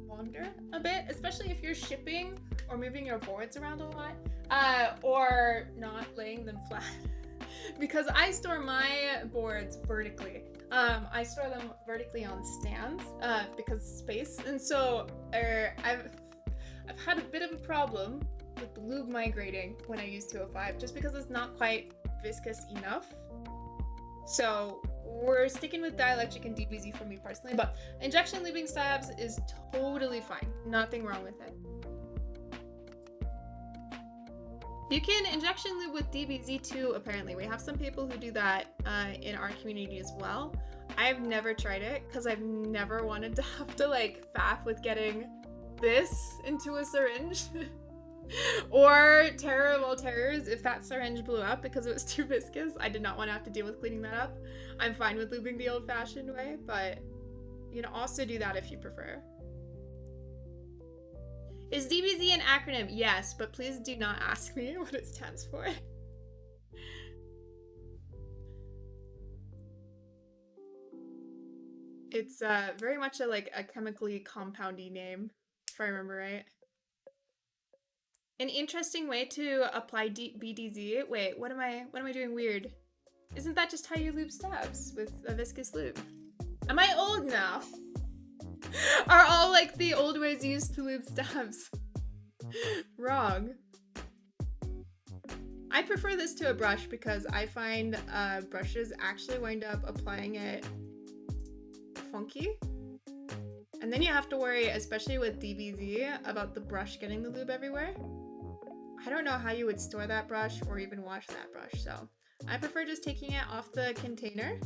wander a bit, especially if you're shipping or moving your boards around a lot. or not laying them flat. Because I store my boards vertically. I store them vertically on stands because space, and so I've had a bit of a problem with the lube migrating when I use 205, just because it's not quite viscous enough. So we're sticking with dielectric and DBZ for me personally, but injection lubing stabs is totally fine. Nothing wrong with it. You can injection lube with DBZ too, apparently. We have some people who do that in our community as well. I've never tried it because I've never wanted to have to like faff with getting this into a syringe. Or terror of all terrors, if that syringe blew up because it was too viscous, I did not want to have to deal with cleaning that up. I'm fine with lubing the old-fashioned way, but you can also do that if you prefer. Is DBZ an acronym? Yes, but please do not ask me what it stands for. It's very much a chemically compoundy name, if I remember right. An interesting way to apply BDZ. Wait, what am I doing weird? Isn't that just how you lube stabs with a viscous lube? Am I old now? Are all like the old ways used to lube stabs wrong? I prefer this to a brush because I find brushes actually wind up applying it funky. And then you have to worry, especially with DBZ, about the brush getting the lube everywhere. I don't know how you would store that brush or even wash that brush, so I prefer just taking it off the container,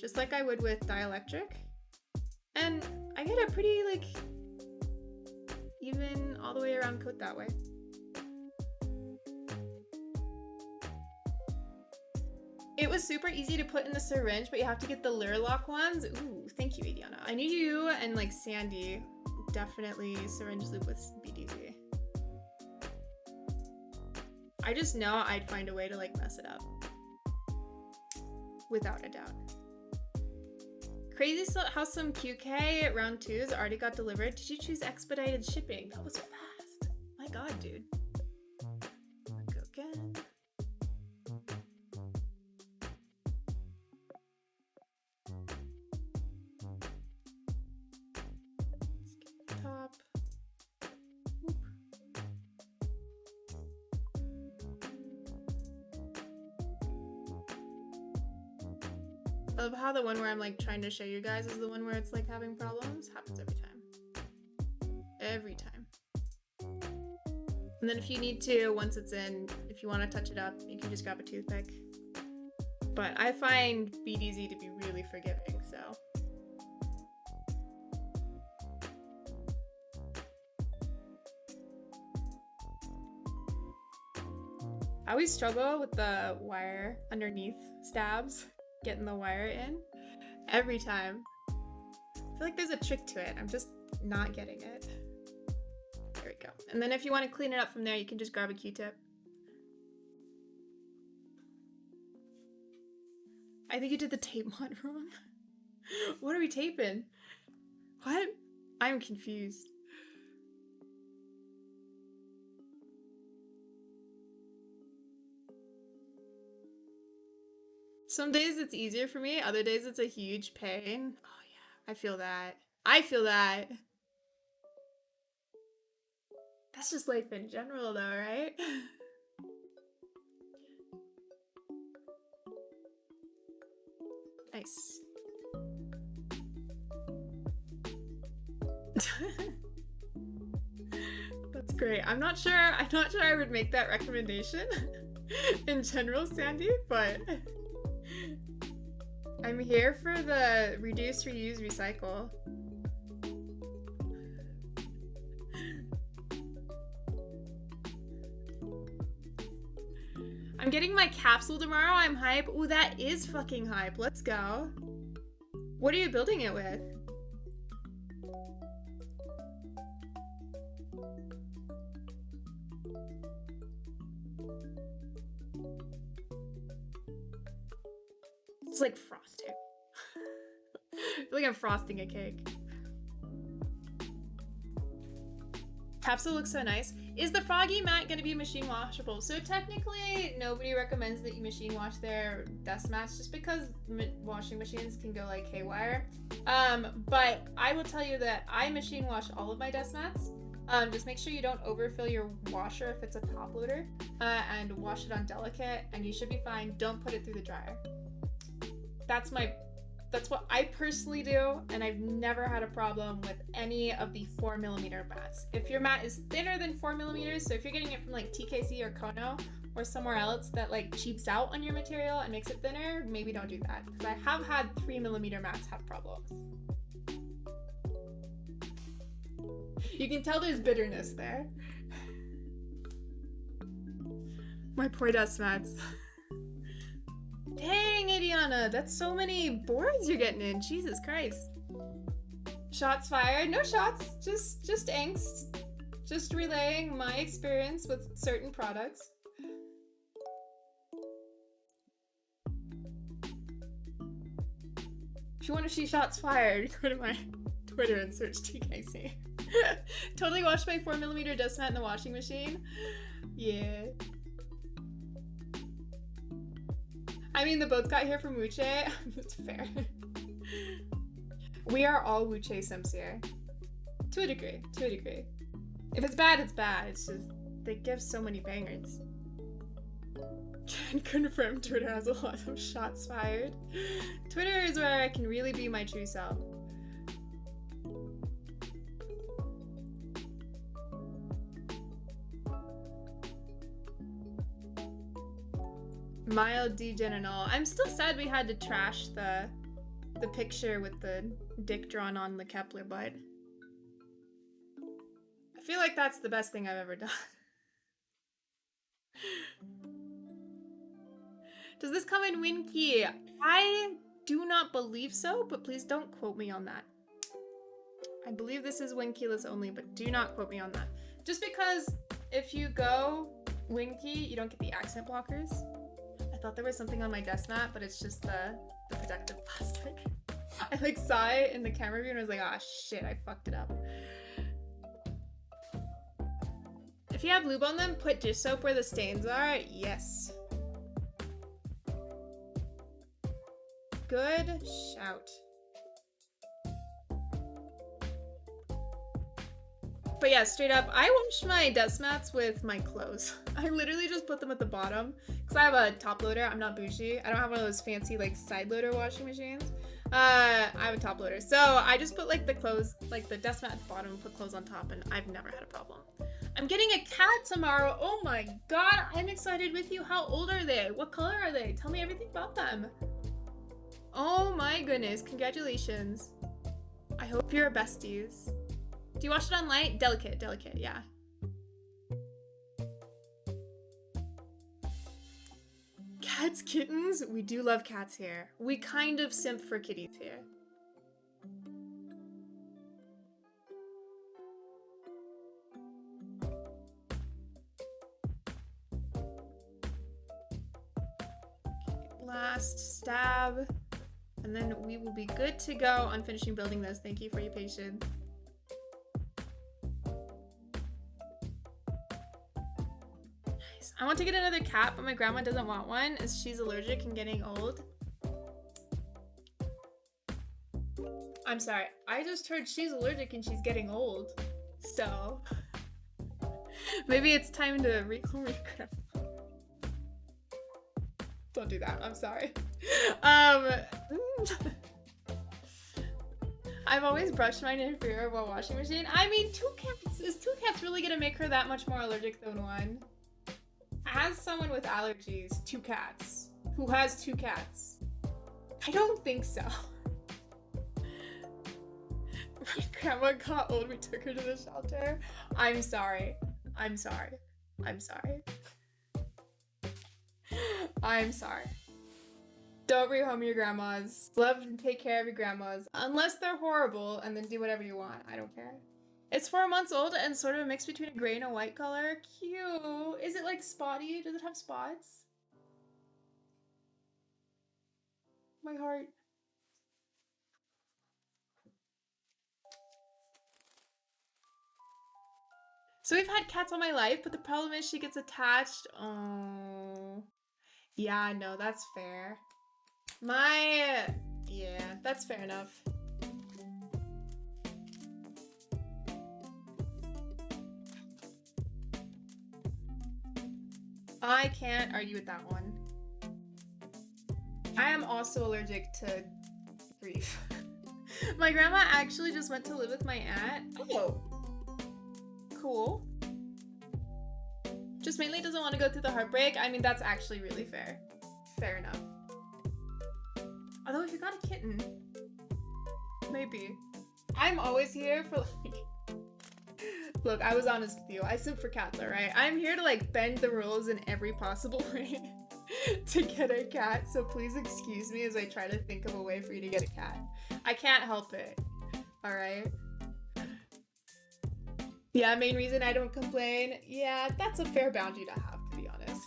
just like I would with dielectric. And I get a pretty, like, even all the way around coat that way. It was super easy to put in the syringe, but you have to get the Lurlock ones. Ooh, thank you, Adiana. I knew you and like Sandy definitely syringe lube with BDZ. I just know I'd find a way to like mess it up. Without a doubt. Crazy how some QK round 2s already got delivered. Did you choose expedited shipping? That was fast. My god, dude. Go again. Top. Whoop. I love how the one where I'm like trying to show you guys is the one where it's like having problems. Happens every time. Every time. And then if you need to, once it's in, if you want to touch it up, you can just grab a toothpick. But I find BDZ to be really forgiving, so. I always struggle with the wire underneath stabs, getting the wire in every time. I feel like there's a trick to it. I'm just not getting it. There we go. And then if you want to clean it up from there, you can just grab a Q-tip. I think you did the tape mod wrong. What are we taping? What? I'm confused. Some days it's easier for me, other days it's a huge pain. Oh yeah, I feel that. I feel that. That's just life in general though, right? Nice. That's great. I'm not sure I would make that recommendation in general, Sandy, but I'm here for the reduce, reuse, recycle. I'm getting my capsule tomorrow. I'm hype. Ooh, that is fucking hype. Let's go. What are you building it with? It's like frosting. I feel like I'm frosting a cake. Capsule looks so nice. Is the Froggy mat going to be machine washable? So technically, nobody recommends that you machine wash their dust mats just because washing machines can go like haywire. But I will tell you that I machine wash all of my dust mats. Just make sure you don't overfill your washer if it's a top loader, and wash it on delicate, and you should be fine. Don't put it through the dryer. That's what I personally do, and I've never had a problem with any of the 4mm mats. If your mat is thinner than 4mm, so if you're getting it from like TKC or Kono or somewhere else that like cheaps out on your material and makes it thinner, maybe don't do that, because I have had 3mm mats have problems. You can tell there's bitterness there. My poor dust mats. Dang, Adiana, that's so many boards you're getting in. Jesus Christ. Shots fired. No shots, just angst. Just relaying my experience with certain products. If you want to see shots fired, go to my Twitter and search TKC. Totally washed my 4mm dust mat in the washing machine. Yeah. I mean, the boats got here from Wuche. That's fair. We are all Wuche Sims here. To a degree, to a degree. If it's bad, it's bad. It's just, they give so many bangers. Can confirm Twitter has a lot of shots fired. Twitter is where I can really be my true self. Mild degeneral. I'm still sad we had to trash the picture with the dick drawn on the Kepler bud. I feel like that's the best thing I've ever done. Does this come in Winky? I do not believe so, but please don't quote me on that. I believe this is Winky-less only, but do not quote me on that. Just because if you go Winky, you don't get the accent blockers. I thought there was something on my desk mat, but it's just the protective plastic. I like saw it in the camera view and I was like, ah, shit, I fucked it up. If you have lube on them, put dish soap where the stains are. Yes. Good shout. But yeah, straight up, I wash my dust mats with my clothes. I literally just put them at the bottom because I have a top loader. I'm not bougie. I don't have one of those fancy like side loader washing machines. I have a top loader. So I just put like the clothes, like the dust mat at the bottom and put clothes on top, and I've never had a problem. I'm getting a cat tomorrow. Oh my god, I'm excited with you. How old are they? What color are they? Tell me everything about them. Oh my goodness, congratulations. I hope you're besties. Do you wash it on light? Delicate, yeah. Cats, kittens? We do love cats here. We kind of simp for kitties here. Okay, last stab. And then we will be good to go on finishing building this. Thank you for your patience. I want to get another cat, but my grandma doesn't want one as she's allergic and getting old. I'm sorry, I just heard she's allergic and she's getting old. So maybe it's time to recall your grandma. Don't do that, I'm sorry. I've always brushed mine in inferior while washing machine. I mean, two cats, is two cats really gonna make her that much more allergic than one? As someone with allergies, two cats, who has two cats, I don't think so. My grandma got old, we took her to the shelter. I'm sorry. I'm sorry. I'm sorry. I'm sorry. Don't rehome your grandmas. Love and take care of your grandmas. Unless they're horrible, and then do whatever you want. I don't care. It's 4 months old and sort of a mix between a gray and a white color. Cute. Is it like spotty? Does it have spots? My heart. So we've had cats all my life, but the problem is she gets attached. Oh. Yeah, no, that's fair. Yeah, that's fair enough. I can't argue with that one. I am also allergic to grief. My grandma actually just went to live with my aunt. Oh, cool. Just mainly doesn't want to go through the heartbreak. I mean, that's actually really fair. Fair enough. Although if you got a kitten, maybe. I'm always here for like... Look, I was honest with you. I simp for cats, alright? I'm here to like bend the rules in every possible way to get a cat, so please excuse me as I try to think of a way for you to get a cat. I can't help it, alright? Yeah, main reason I don't complain. Yeah, that's a fair boundary to have, to be honest.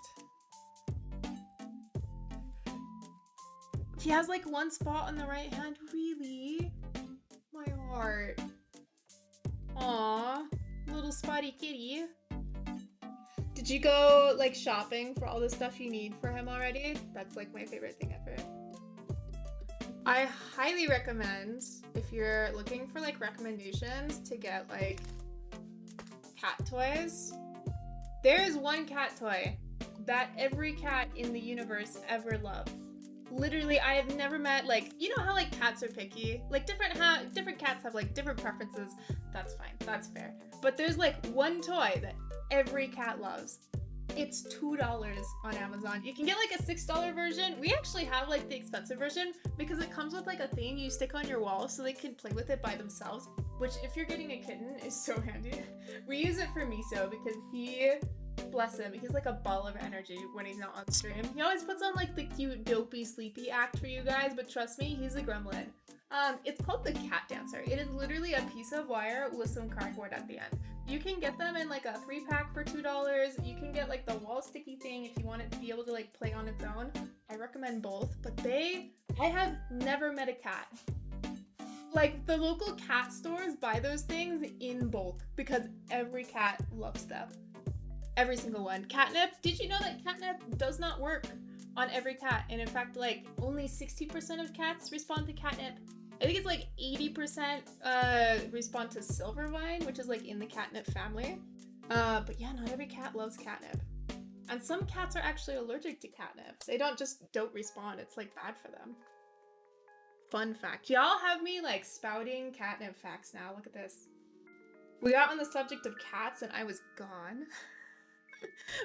He has like one spot on the right hand. Really? My heart. Aww, little spotty kitty. Did you go like shopping for all the stuff you need for him already? That's like my favorite thing ever. I highly recommend, if you're looking for like recommendations, to get like cat toys. There is one cat toy that every cat in the universe ever loves. Literally, I have never met, like, you know how like cats are picky? Like different cats have like different preferences. That's fine, that's fair. But there's like one toy that every cat loves. It's $2 on Amazon. You can get like a $6 version. We actually have like the expensive version because it comes with like a thing you stick on your wall so they can play with it by themselves, which if you're getting a kitten is so handy. We use it for Miso because he, bless him, he's like a ball of energy when he's not on stream. He always puts on like the cute dopey sleepy act for you guys, but trust me, he's a gremlin. It's called the cat dancer. It is literally a piece of wire with some cardboard at the end. You can get them in like a 3-pack for $2. You can get like the wall sticky thing if you want it to be able to like play on its own. I recommend both, but I have never met a cat. Like the local cat stores buy those things in bulk because every cat loves them. Every single one. Catnip, did you know that catnip does not work on every cat? And in fact, like only 60% of cats respond to catnip. I think it's like 80% respond to silvervine, which is like in the catnip family. But yeah, not every cat loves catnip. And some cats are actually allergic to catnip. They don't respond. It's like bad for them. Fun fact. Y'all have me like spouting catnip facts now. Look at this. We got on the subject of cats and I was gone.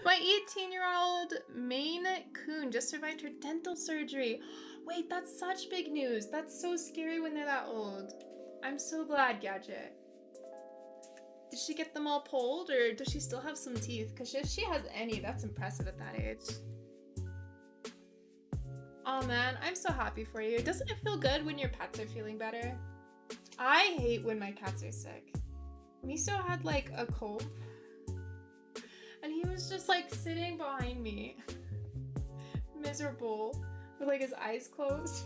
My 18-year-old Maine Coon just survived her dental surgery. Wait, that's such big news. That's so scary when they're that old. I'm so glad, Gadget. Did she get them all pulled or does she still have some teeth? Because if she has any, that's impressive at that age. Oh man, I'm so happy for you. Doesn't it feel good when your pets are feeling better? I hate when my cats are sick. Miso had like a cold and he was just like sitting behind me, miserable, with like his eyes closed.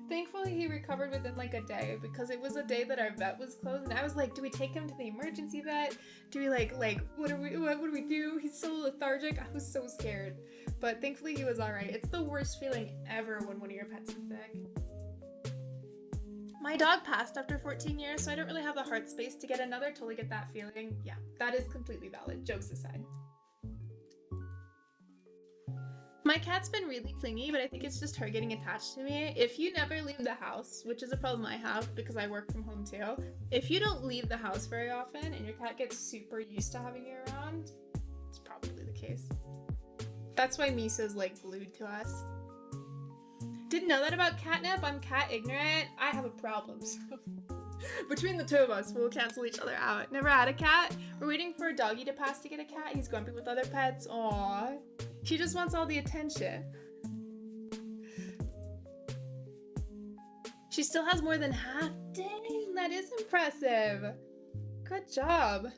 Thankfully he recovered within like a day because it was a day that our vet was closed and I was like, do we take him to the emergency vet? Do we like what do we do? He's so lethargic. I was so scared. But thankfully he was alright. It's the worst feeling ever when one of your pets is sick. My dog passed after 14 years, so I don't really have the heart space to get another. Totally get that feeling. Yeah, that is completely valid. Jokes aside. My cat's been really clingy, but I think it's just her getting attached to me. If you never leave the house, which is a problem I have because I work from home too, if you don't leave the house very often and your cat gets super used to having you around, it's probably the case. That's why Miso's like glued to us. Didn't know that about catnip. I'm cat ignorant. I have a problem, so between the two of us, we'll cancel each other out. Never had a cat. We're waiting for a doggy to pass to get a cat. He's grumpy with other pets. Aww. He just wants all the attention. She still has more than half. Dang, that is impressive. Good job.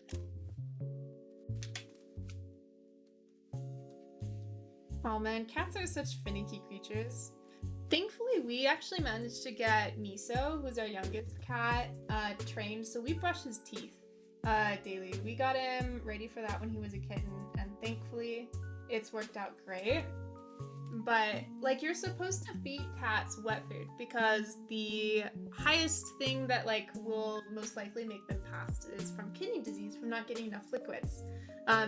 Oh man, cats are such finicky creatures. Thankfully, we actually managed to get Miso, who's our youngest cat, trained, so we brush his teeth daily. We got him ready for that when he was a kitten, and thankfully it's worked out great. But like, you're supposed to feed cats wet food because the highest thing that like will most likely make them pass is from kidney disease, from not getting enough liquids.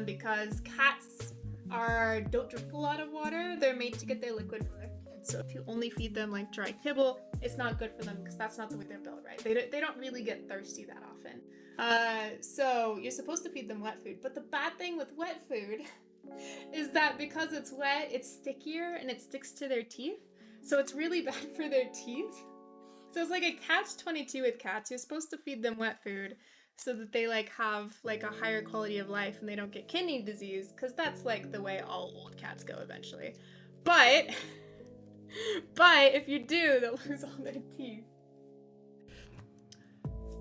Because cats don't drink a lot of water. They're made to get their liquid from their food. So if you only feed them like dry kibble, it's not good for them because that's not the way they're built, right? They don't really get thirsty that often. So you're supposed to feed them wet food. But the bad thing with wet food is that because it's wet, it's stickier and it sticks to their teeth. So it's really bad for their teeth. So it's like a catch-22 with cats. You're supposed to feed them wet food so that they like have like a higher quality of life and they don't get kidney disease, because that's like the way all old cats go eventually. But if you do, they'll lose all their teeth.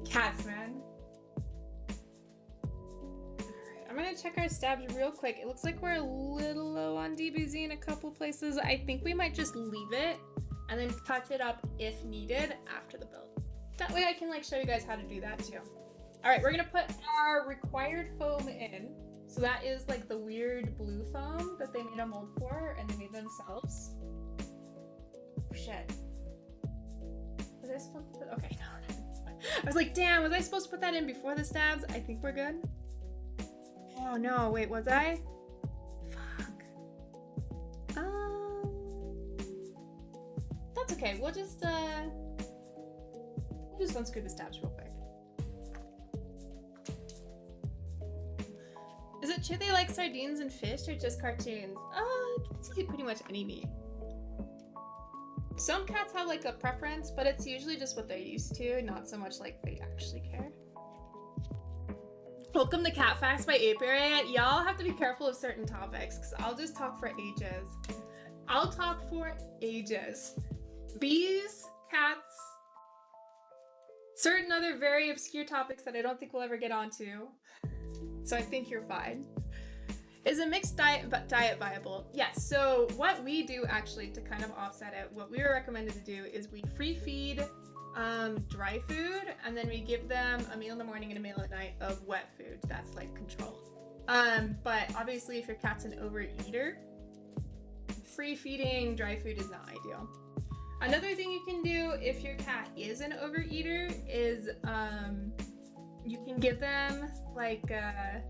Cats, man. I'm gonna check our stabs real quick. It looks like we're a little low on DBZ in a couple places. I think we might just leave it and then touch it up if needed after the build. That way I can like show you guys how to do that too. All right, we're gonna put our required foam in. So that is like the weird blue foam that they made a mold for and they made themselves. Oh, shit. Was I supposed to put, okay, no. I was like, damn, was I supposed to put that in before the stabs? I think we're good. Oh no, wait, was I? Fuck. That's okay. We'll just unscrew the stabs real quick. Is it true they like sardines and fish or just cartoons? Cats eat pretty much any meat. Some cats have like a preference, but it's usually just what they're used to, not so much like they actually care. Welcome to Cat Facts by Apiary. Y'all have to be careful of certain topics because I'll just talk for ages. I'll talk for ages. Bees, cats, certain other very obscure topics that I don't think we'll ever get onto. So I think you're fine. Is a mixed diet viable? Yes. So what we do actually to kind of offset it, what we were recommended to do is we free feed dry food, and then we give them a meal in the morning and a meal at night of wet food that's like controlled. But obviously if your cat's an overeater, free feeding dry food is not ideal. Another thing you can do if your cat is an overeater is you can give them like a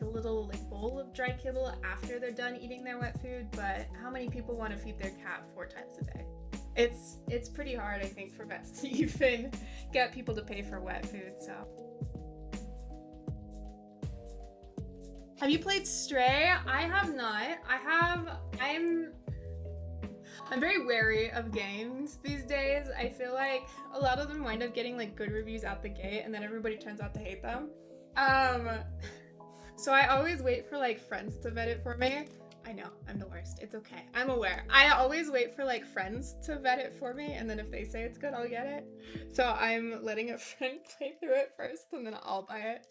little like bowl of dry kibble after they're done eating their wet food. But how many people want to feed their cat 4 times a day? It's pretty hard, I think, for vets to even get people to pay for wet food, so. Have you played Stray? I have not. I'm very wary of games these days. I feel like a lot of them wind up getting like good reviews out the gate and then everybody turns out to hate them. So I always wait for like friends to vet it for me. I know, I'm the worst. It's okay. I'm aware. I always wait for like friends to vet it for me, and then if they say it's good, I'll get it. So I'm letting a friend play through it first, and then I'll buy it.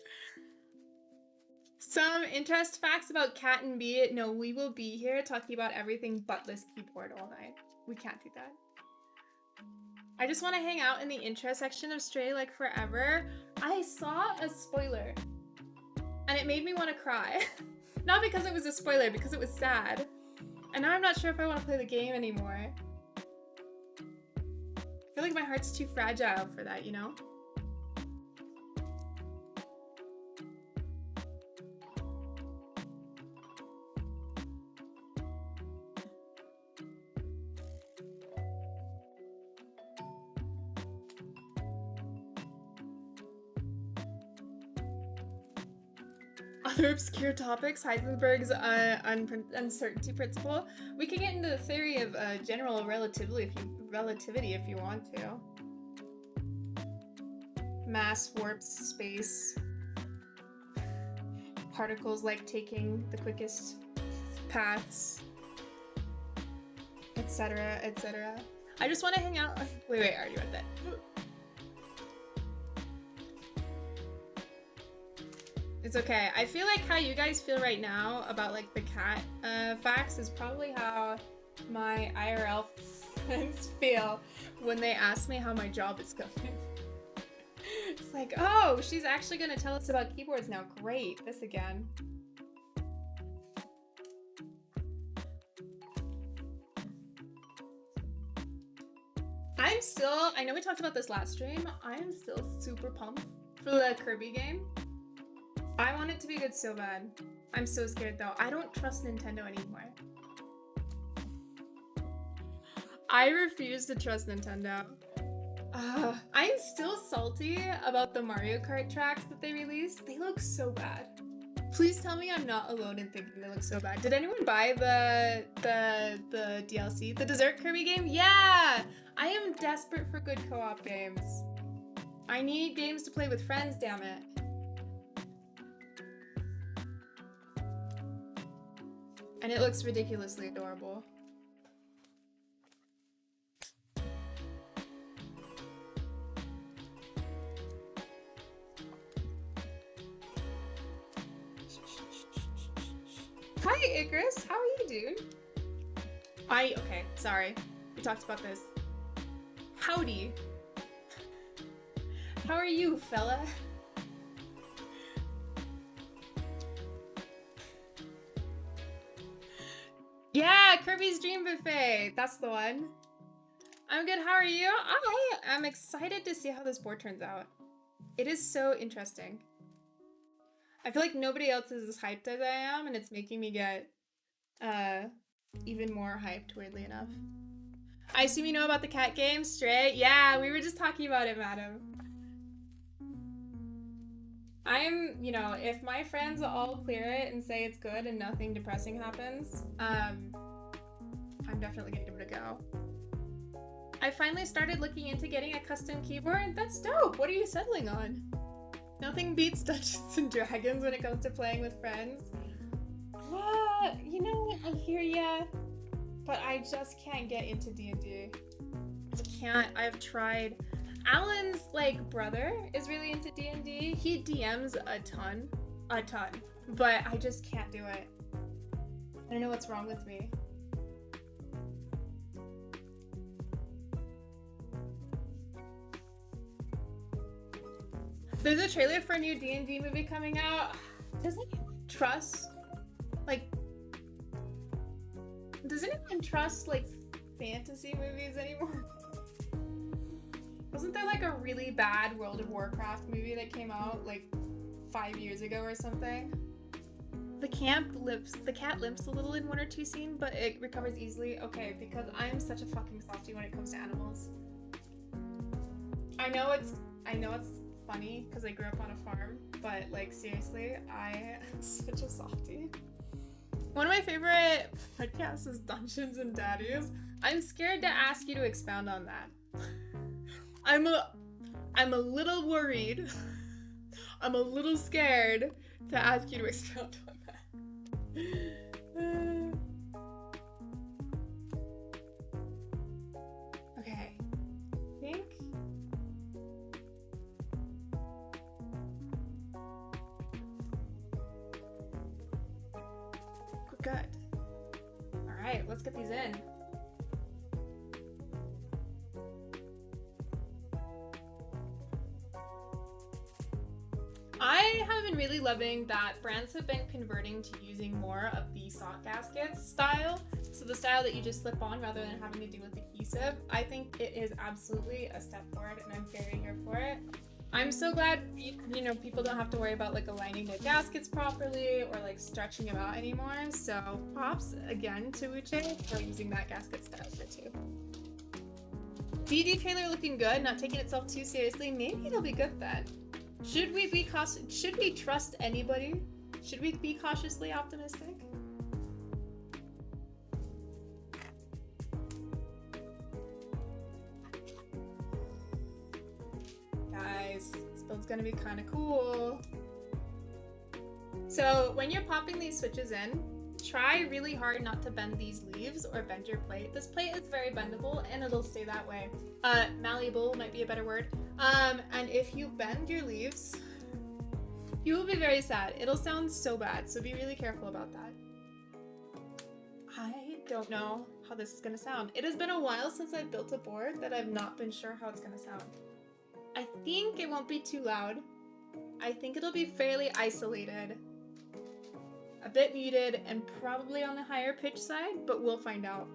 Some interest facts about cat and bee. No, we will be here talking about everything but this keyboard all night. We can't do that. I just want to hang out in the intro section of Stray like forever. I saw a spoiler, and it made me want to cry. Not because it was a spoiler, because it was sad. And now I'm not sure if I want to play the game anymore. I feel like my heart's too fragile for that, you know? Other obscure topics, Heisenberg's uncertainty principle. We can get into the theory of general relativity if you want to. Mass warps space. Particles like taking the quickest paths, etc., etc. I just want to hang out. Wait, are you at that? It's okay. I feel like how you guys feel right now about like the cat facts is probably how my IRL friends feel when they ask me how my job is going. was like, oh, she's actually gonna tell us about keyboards now. Great, this again. I know we talked about this last stream, I'm still super pumped for the Kirby game. I want it to be good so bad. I'm so scared though. I don't trust Nintendo anymore. I refuse to trust Nintendo. I'm still salty about the Mario Kart tracks that they released. They look so bad. Please tell me I'm not alone in thinking they look so bad. Did anyone buy the DLC? The Dessert Kirby game? Yeah! I am desperate for good co-op games. I need games to play with friends, damn it. And it looks ridiculously adorable. Hi, Icarus. How are you, dude? Okay, sorry. We talked about this. Howdy. How are you, fella? Yeah, Kirby's Dream Buffet. That's the one. I'm good. How are you? I am excited to see how this board turns out. It is so interesting. I feel like nobody else is as hyped as I am, and it's making me get even more hyped, weirdly enough. I assume you know about the cat game, Stray? Yeah, we were just talking about it, madam. You know, if my friends all clear it and say it's good and nothing depressing happens, I'm definitely gonna give it a go. I finally started looking into getting a custom keyboard. That's dope. What are you settling on? Nothing beats Dungeons and Dragons when it comes to playing with friends. You know, I hear ya, but I just can't get into D&D. I can't. I've tried. Alan's like brother is really into D&D. He DMs a ton, but I just can't do it. I don't know what's wrong with me. There's a trailer for a new D&D movie coming out. Does anyone trust, fantasy movies anymore? Wasn't there like a really bad World of Warcraft movie that came out like 5 years ago or something? The cat limps a little in one or two scenes, but it recovers easily. Okay, because I'm such a fucking softie when it comes to animals. I know it's funny because I grew up on a farm, but like seriously, I am such a softie. One of my favorite podcasts is Dungeons and Daddies. I'm scared to ask you to expound on that. I'm a little worried. I'm a little scared to ask you to expound on that. Okay. I think we're good. Alright, let's get these in. I have been really loving that brands have been converting to using more of the sock gaskets style. So the style that you just slip on rather than having to do with adhesive. I think it is absolutely a step forward and I'm very here for it. I'm so glad, you know, people don't have to worry about like aligning their gaskets properly or like stretching them out anymore. So props again to Uche for using that gasket style too. DD trailer looking good, not taking itself too seriously. Maybe it'll be good then. Should we trust anybody? Should we be cautiously optimistic? Guys, this build's gonna be kind of cool. So when you're popping these switches in, try really hard not to bend these leaves or bend your plate. This plate is very bendable and it'll stay that way. Malleable might be a better word. And if you bend your leaves, you will be very sad. It'll sound so bad, so be really careful about that. I don't know how this is gonna sound. It has been a while since I've built a board that I've not been sure how it's gonna sound. I think it won't be too loud. I think it'll be fairly isolated, a bit muted, and probably on the higher pitch side, but we'll find out.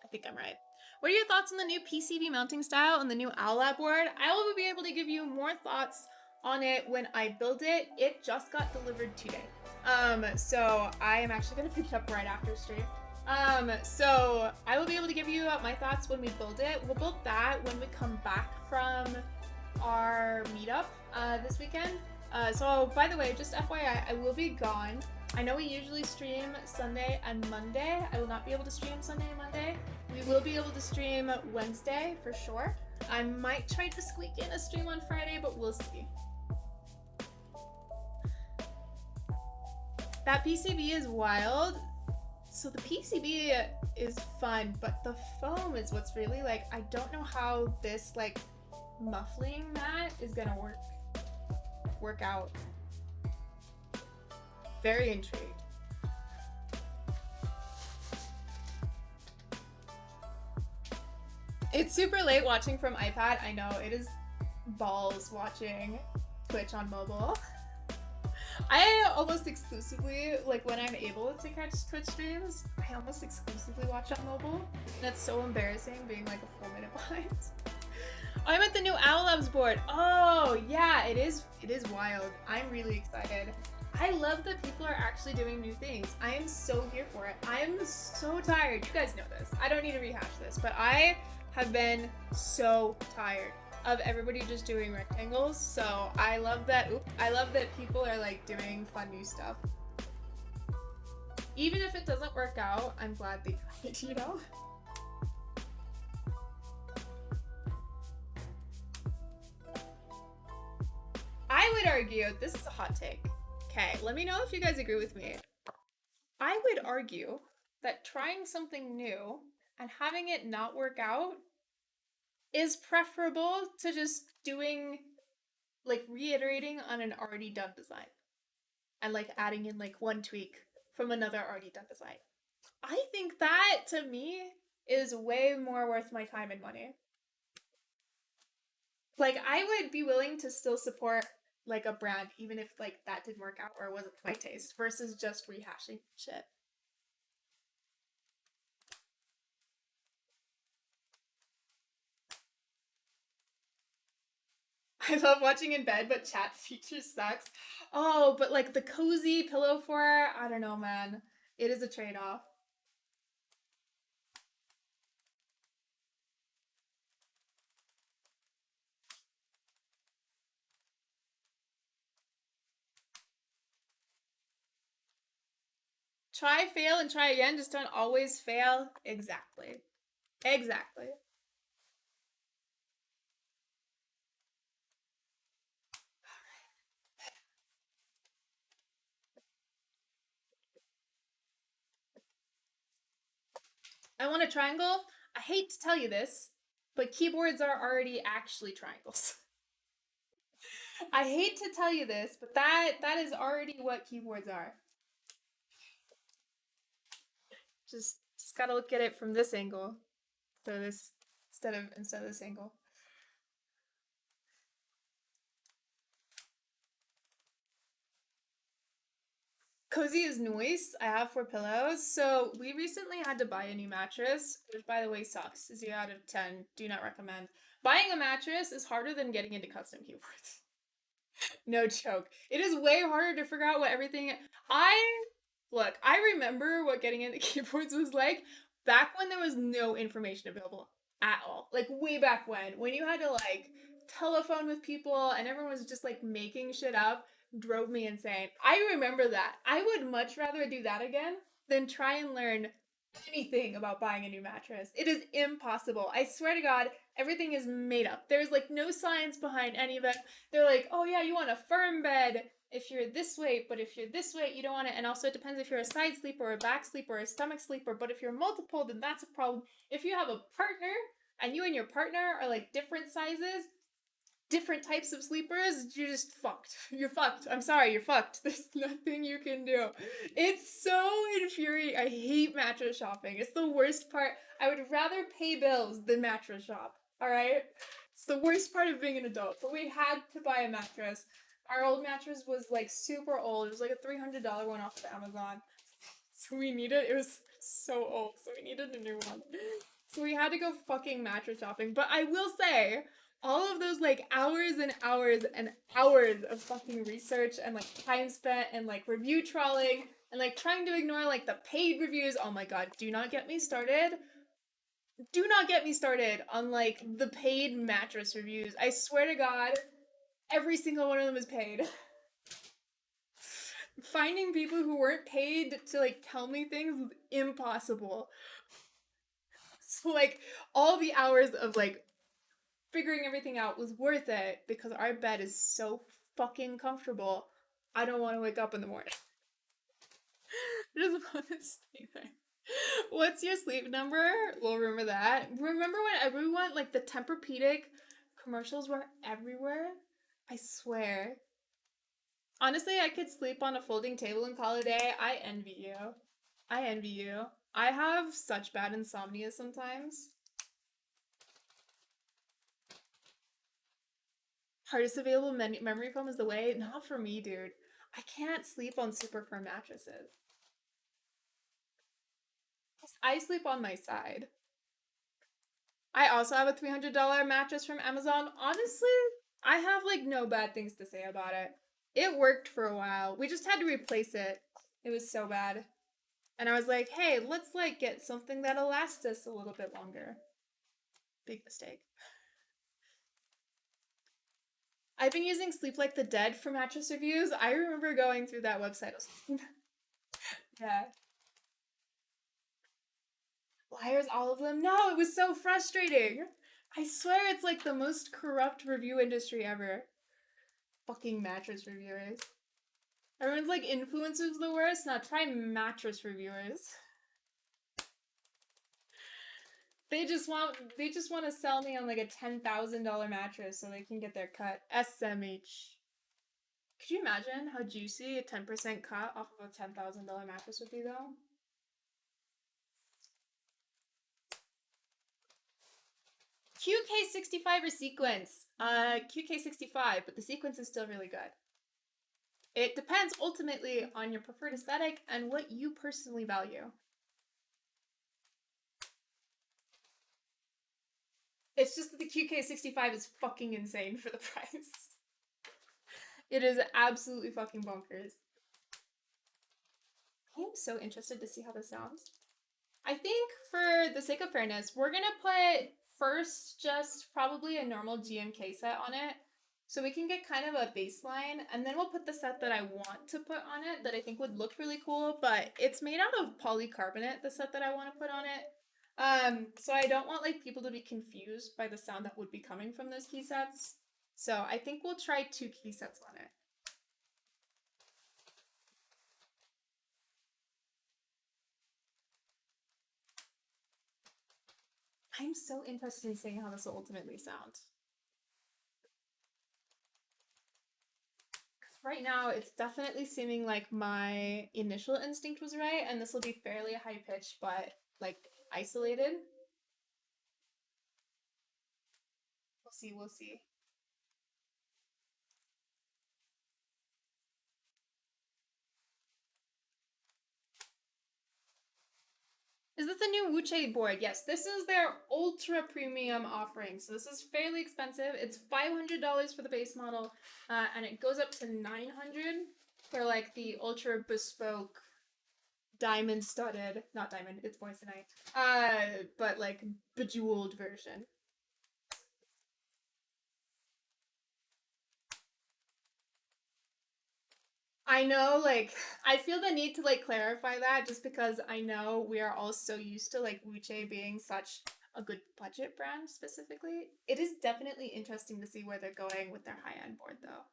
I think I'm right. What are your thoughts on the new PCB mounting style and the new OWLAB board? I will be able to give you more thoughts on it when I build it. It just got delivered today. So I am actually gonna pick it up right after stream. So I will be able to give you my thoughts when we build it. We'll build that when we come back from our meetup this weekend. So by the way, just FYI, I will be gone. I know we usually stream Sunday and Monday. I will not be able to stream Sunday and Monday. We will be able to stream Wednesday for sure. I might try to squeak in a stream on Friday, but we'll see. That PCB is wild. So the PCB is fun, but the foam is what's really like, I don't know how this like muffling mat is gonna work out. Very intrigued. It's super late watching from iPad. I know, it is balls watching Twitch on mobile. I almost exclusively, like when I'm able to catch Twitch streams, I almost exclusively watch on mobile. And it's so embarrassing being like a 4 minute behind. I'm at the new Owl Labs board. Oh yeah, it is wild. I'm really excited. I love that people are actually doing new things. I am so here for it. I am so tired. You guys know this. I don't need to rehash this, but I have been so tired of everybody just doing rectangles. So I love that. I love that people are like doing fun new stuff. Even if it doesn't work out, I'm glad they tried, you know? I would argue, this is a hot take. Okay, let me know if you guys agree with me. I would argue that trying something new and having it not work out is preferable to just doing, like, reiterating on an already done design and like adding in like one tweak from another already done design. I think that to me is way more worth my time and money. Like, I would be willing to still support like a brand even if like that didn't work out or it wasn't to my taste versus just rehashing shit. I love watching in bed, but chat feature sucks. Oh, but like the cozy pillow fort, I don't know, man. It is a trade-off. Try, fail, and try again. Just don't always fail. Exactly. Exactly. I want a triangle. I hate to tell you this, but keyboards are already actually triangles. I hate to tell you this, but that is already what keyboards are. Just gotta look at it from this angle. So this instead of this angle. Cozy is nice. I have 4 pillows. So we recently had to buy a new mattress, which by the way sucks. 0 out of 10. Do not recommend. Buying a mattress is harder than getting into custom keyboards. No joke. It is way harder to figure out what everything. I remember what getting into keyboards was like back when there was no information available at all. Like way back when you had to like telephone with people and everyone was just like making shit up, drove me insane. I remember that. I would much rather do that again than try and learn anything about buying a new mattress. It is impossible. I swear to God, everything is made up. There's like no science behind any of it. They're like, oh yeah, you want a firm bed if you're this weight, but if you're this weight, you don't want it. And also, it depends if you're a side sleeper, or a back sleeper, or a stomach sleeper. But if you're multiple, then that's a problem. If you have a partner and you and your partner are like different sizes, different types of sleepers, you're just fucked. You're fucked. I'm sorry, you're fucked. There's nothing you can do. It's so infuriating. I hate mattress shopping. It's the worst part. I would rather pay bills than mattress shop. All right? It's the worst part of being an adult. But we had to buy a mattress. Our old mattress was like super old. It was like a $300 one off of Amazon. So we needed, it was so old, so we needed a new one. So we had to go fucking mattress shopping. But I will say, all of those like hours and hours and hours of fucking research and like time spent and like review trawling and like trying to ignore like the paid reviews. Oh my god, do not get me started. Do not get me started on like the paid mattress reviews. I swear to god, every single one of them is paid. Finding people who weren't paid to like tell me things was impossible. So like all the hours of like figuring everything out was worth it because our bed is so fucking comfortable. I don't want to wake up in the morning. I just want to stay there. What's your sleep number? We'll remember that. Remember when everyone, like the Tempur-Pedic commercials were everywhere? I swear. Honestly, I could sleep on a folding table and call it a day. I envy you. I envy you. I have such bad insomnia sometimes. Hardest available memory foam is the way? Not for me, dude. I can't sleep on super firm mattresses. I sleep on my side. I also have a $300 mattress from Amazon. Honestly, I have like no bad things to say about it. It worked for a while. We just had to replace it. It was so bad. And I was like, hey, let's like get something that'll last us a little bit longer. Big mistake. I've been using Sleep Like the Dead for mattress reviews. I remember going through that website. Yeah. Liars, all of them? No, it was so frustrating. I swear it's like the most corrupt review industry ever. Fucking mattress reviewers. Everyone's like influencers the worst. Now try mattress reviewers. They just want to sell me on like a $10,000 mattress so they can get their cut. SMH. Could you imagine how juicy a 10% cut off of a $10,000 mattress would be though? QK65 or sequence? QK65, but the sequence is still really good. It depends ultimately on your preferred aesthetic and what you personally value. It's just that the QK65 is fucking insane for the price. It is absolutely fucking bonkers. I am so interested to see how this sounds. I think for the sake of fairness, we're gonna put first just probably a normal GMK set on it so we can get kind of a baseline, and then we'll put the set that I want to put on it that I think would look really cool, but it's made out of polycarbonate, the set that I want to put on it. So I don't want like people to be confused by the sound that would be coming from those key sets. So I think we'll try 2 key sets on it. I'm so interested in seeing how this will ultimately sound. Right now, it's definitely seeming like my initial instinct was right, and this will be fairly high pitched, but like isolated. We'll see, we'll see. Is this a new Wuche board? Yes, this is their ultra premium offering. So this is fairly expensive. It's $500 for the base model, and it goes up to $900 for like the ultra bespoke diamond studded, not diamond, it's moissanite, but like bejeweled version. I know, like, I feel the need to like clarify that just because I know we are all so used to like Wuche being such a good budget brand specifically. It is definitely interesting to see where they're going with their high-end board though.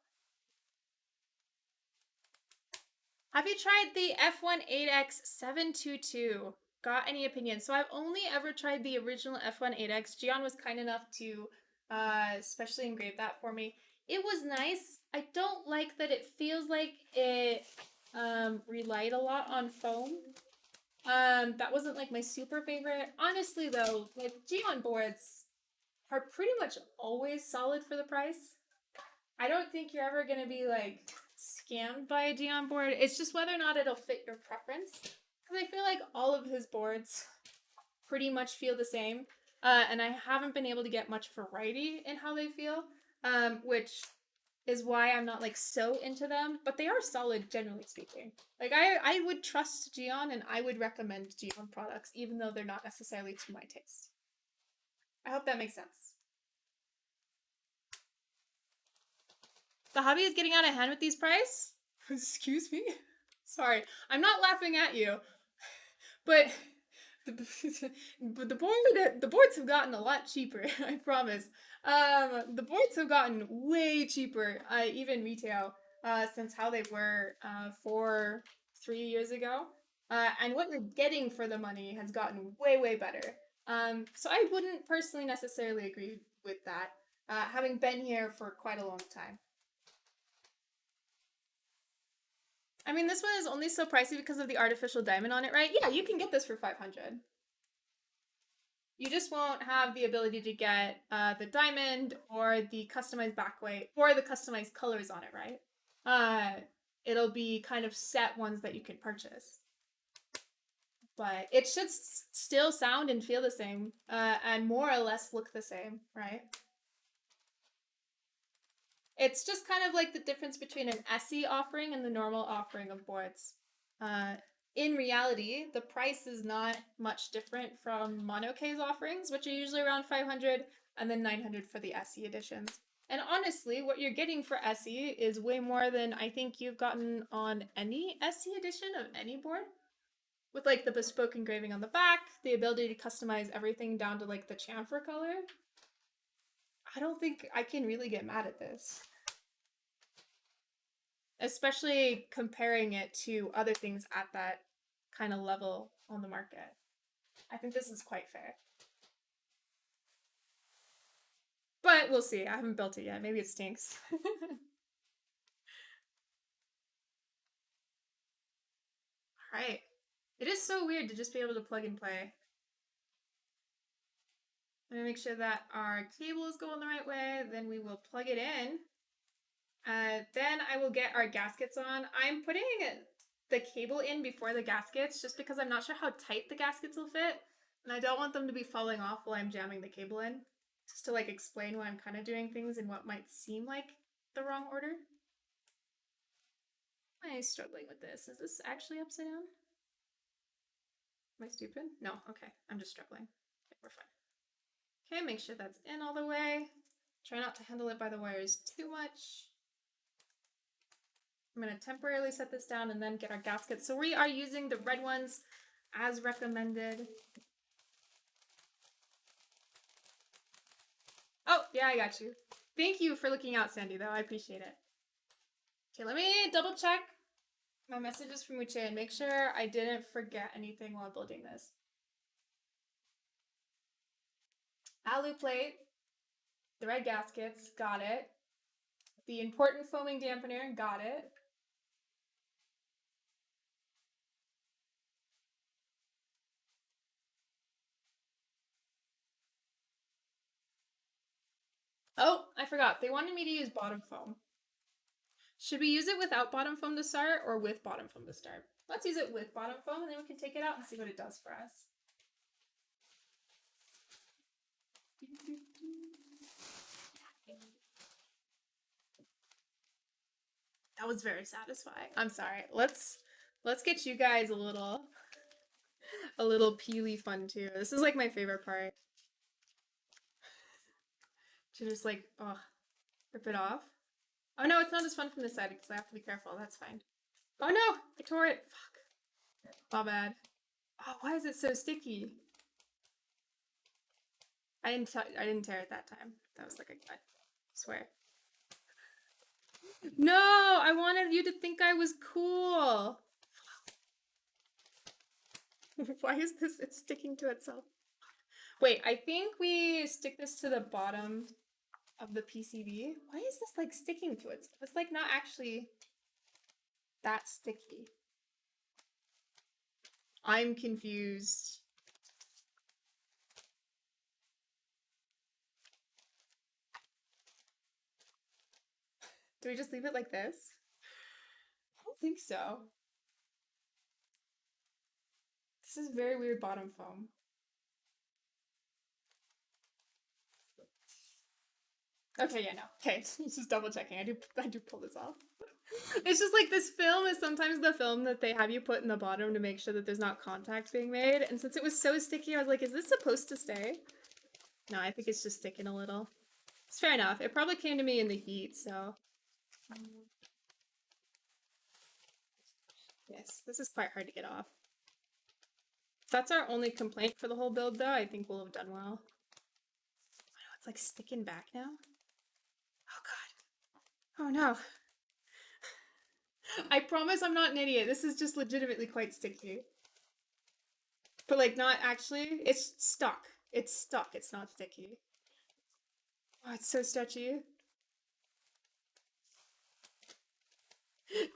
Have you tried the F18X722? Got any opinions? So I've only ever tried the original F18X. Gian was kind enough to especially engraved that for me. It was nice. I don't like that it feels like it relied a lot on foam. That wasn't like my super favorite. Honestly though, like Geon boards are pretty much always solid for the price. I don't think you're ever gonna be like scammed by a Geon board. It's just whether or not it'll fit your preference. Because I feel like all of his boards pretty much feel the same. And I haven't been able to get much variety in how they feel, which is why I'm not like so into them. But they are solid, generally speaking. Like I would trust Geon and I would recommend Geon products, even though they're not necessarily to my taste. I hope that makes sense. The hobby is getting out of hand with these prices. Excuse me? Sorry, I'm not laughing at you, but the, the boards have gotten a lot cheaper. I promise. The boards have gotten way cheaper, even retail, since how they were 3 years ago. And what you're getting for the money has gotten way better. So I wouldn't personally necessarily agree with that, having been here for quite a long time. I mean, this one is only so pricey because of the artificial diamond on it, right? Yeah, you can get this for 500. You just won't have the ability to get the diamond or the customized backlight or the customized colors on it, right? It'll be kind of set ones that you can purchase. But it should still sound and feel the same, and more or less look the same, right? It's just kind of like the difference between an SE offering and the normal offering of boards. Uh, in reality, the price is not much different from Monokei's offerings, which are usually around 500 and then 900 for the SE editions. And honestly, what you're getting for SE is way more than I think you've gotten on any SE edition of any board. With like the bespoke engraving on the back, the ability to customize everything down to like the chamfer color. I don't think I can really get mad at this. Especially comparing it to other things at that kind of level on the market. I think this is quite fair. But we'll see. I haven't built it yet. Maybe it stinks. All right. It is so weird to just be able to plug and play. Let me make sure that our cables go in the right way. Then we will plug it in. Then I will get our gaskets on. I'm putting the cable in before the gaskets just because I'm not sure how tight the gaskets will fit. And I don't want them to be falling off while I'm jamming the cable in. Just to like explain why I'm kind of doing things in what might seem like the wrong order. I'm struggling with this. Is this actually upside down? Am I stupid? No, okay. I'm just struggling. Okay, we're fine. Okay, make sure that's in all the way. Try not to handle it by the wires too much. I'm going to temporarily set this down and then get our gaskets. So we are using the red ones as recommended. Oh, yeah, I got you. Thank you for looking out, Sandy, though. I appreciate it. Okay, let me double check my messages from Uche and make sure I didn't forget anything while building this. Alu plate, the red gaskets, got it. The important foaming dampener, got it. Oh, I forgot. They wanted me to use bottom foam. Should we use it without bottom foam to start or with bottom foam to start? Let's use it with bottom foam and then we can take it out and see what it does for us. That was very satisfying. I'm sorry. Let's get you guys a little peely fun too. This is like my favorite part. To just like, oh, rip it off. Oh no, it's not as fun from this side because I have to be careful. That's fine. Oh no, I tore it. Fuck. My bad. Oh, why is it so sticky? I didn't tear it that time. That was like a cut. I swear. No, I wanted you to think I was cool. Why is this? It's sticking to itself. Wait, I think we stick this to the bottom of the PCB. Why is this like sticking to it? It's like not actually that sticky. I'm confused. Do we just leave it like this? I don't think so. This is very weird bottom foam. Okay, yeah, no. Okay, just double checking. I do pull this off. It's just like this film is sometimes the film that they have you put in the bottom to make sure that there's not contact being made. And since it was so sticky, I was like, is this supposed to stay? No, I think it's just sticking a little. It's fair enough. It probably came to me in the heat, so. Yes, this is quite hard to get off. If that's our only complaint for the whole build, though, I think we'll have done well. Oh no, it's like sticking back now. Oh god. Oh no. I promise I'm not an idiot. This is just legitimately quite sticky. But like not actually. It's stuck. It's stuck. It's not sticky. Oh, it's so stretchy.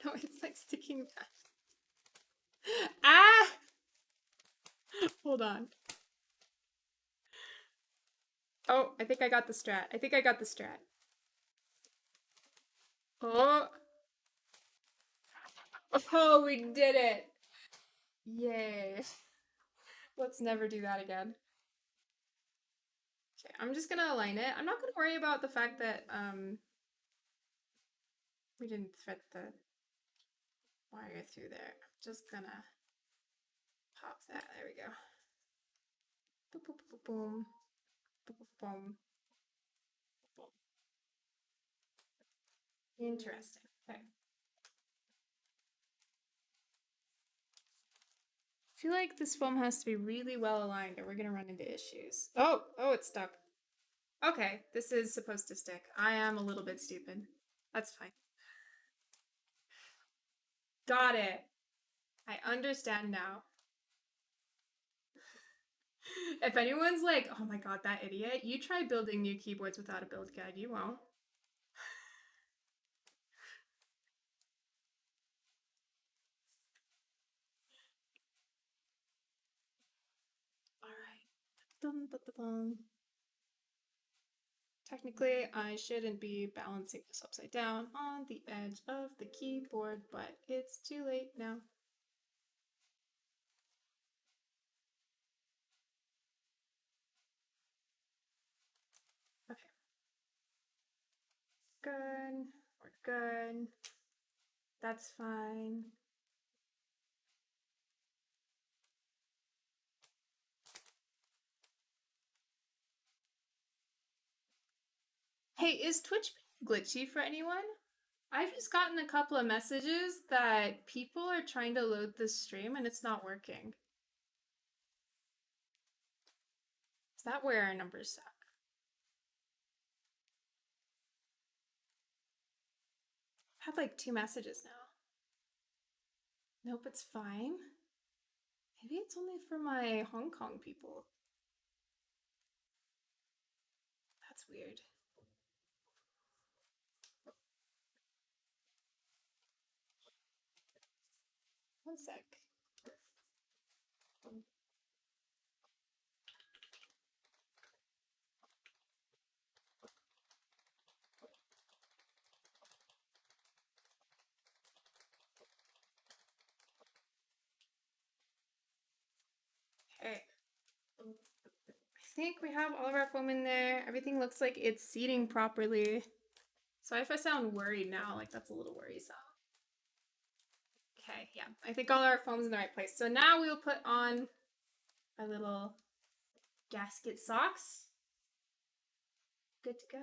No, it's like sticking back. Ah! Hold on. Oh, I think I got the strat. I think I got the strat. Oh. Oh, we did it. Yay. Let's never do that again. Okay, I'm just gonna align it. I'm not gonna worry about the fact that we didn't thread the wire through there. I'm just gonna pop that. There we go. Boom, boom, boom, boom, boom, boom, boom. Interesting. Okay. I feel like this foam has to be really well aligned or we're gonna run into issues. Oh, it's stuck. Okay, this is supposed to stick. I am a little bit stupid. That's fine. Got it. I understand now. If anyone's like, oh my god, that idiot, you try building new keyboards without a build guide, you won't. Alright. Dun, dun, dun, dun. Technically, I shouldn't be balancing this upside down on the edge of the keyboard, but it's too late now. Okay. Good. We're good. That's fine. Hey, is Twitch being glitchy for anyone? I've just gotten a couple of messages that people are trying to load this stream and it's not working. Is that where our numbers suck? I've had like 2 messages now. Nope, it's fine. Maybe it's only for my Hong Kong people. That's weird. One sec. Okay. I think we have all of our foam in there. Everything looks like it's seating properly. Sorry if I sound worried now, like that's a little worrisome. Okay, yeah. I think all our foam's in the right place. So now we'll put on our little gasket socks. Good to go.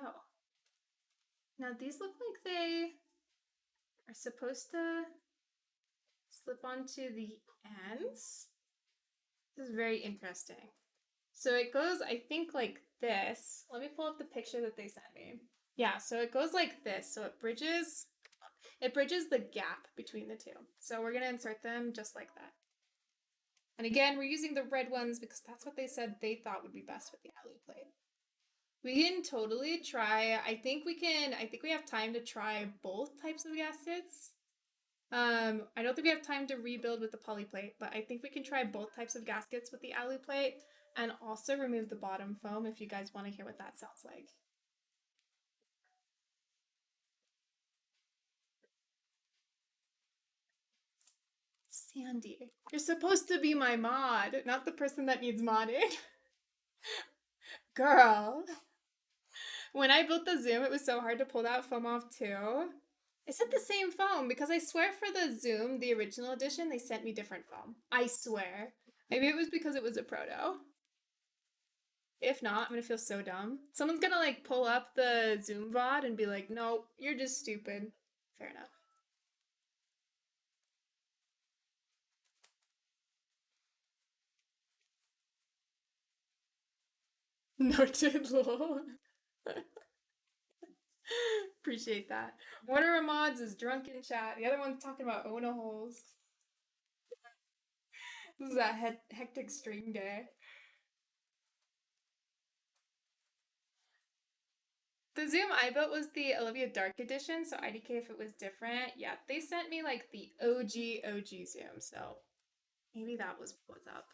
Now these look like they are supposed to slip onto the ends. This is very interesting. So it goes, I think, like this. Let me pull up the picture that they sent me. Yeah, so it goes like this. So it bridges the gap between the two. So we're gonna insert them just like that. And again, we're using the red ones because that's what they said they thought would be best with the alu plate. We can totally try. I think we have time to try both types of gaskets. I don't think we have time to rebuild with the poly plate, but I think we can try both types of gaskets with the alu plate and also remove the bottom foam if you guys want to hear what that sounds like. Sandy, you're supposed to be my mod, not the person that needs modding. Girl. When I built the Zoom, it was so hard to pull that foam off too. Is it the same foam? Because I swear for the Zoom, the original edition, they sent me different foam. I swear. Maybe it was because it was a proto. If not, I'm gonna feel so dumb. Someone's gonna like pull up the Zoom VOD and be like, nope, you're just stupid. Fair enough. Noted, lol. Appreciate that. One of our mods is drunk in chat. The other one's talking about Ona holes. This is a hectic stream day. The Zoom I built was the Olivia Dark edition, so IDK if it was different. Yeah, they sent me like the OG Zoom, so maybe that was what's up.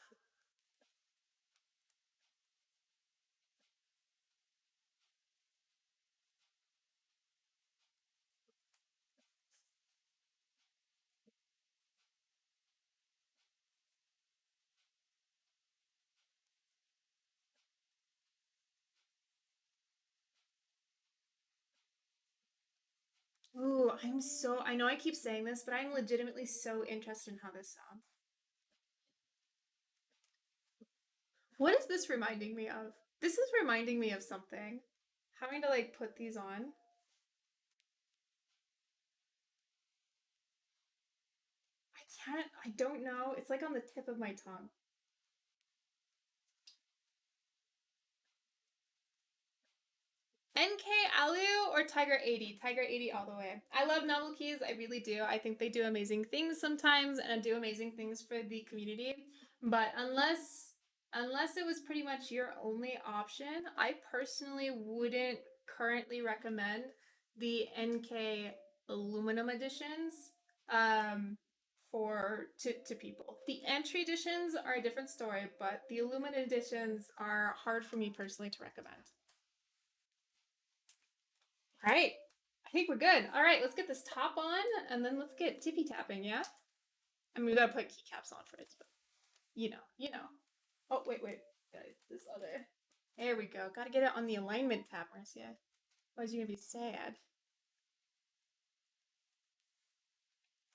Ooh, I know I keep saying this, but I'm legitimately so interested in how this sounds. What is this reminding me of? This is reminding me of something. Having to like put these on. I don't know. It's like on the tip of my tongue. NK Alu or Tiger 80? Tiger 80 all the way. I love novel keys. I really do. I think they do amazing things sometimes and do amazing things for the community. But unless it was pretty much your only option, I personally wouldn't currently recommend the NK aluminum editions to people. The entry editions are a different story, but the aluminum editions are hard for me personally to recommend. All right. I think we're good. All right, let's get this top on and then let's get tippy tapping, yeah? I mean, we gotta put keycaps on first, but you know. Oh, wait. This other. There we go. Gotta get it on the alignment tab, Marcia. Otherwise, you're gonna be sad.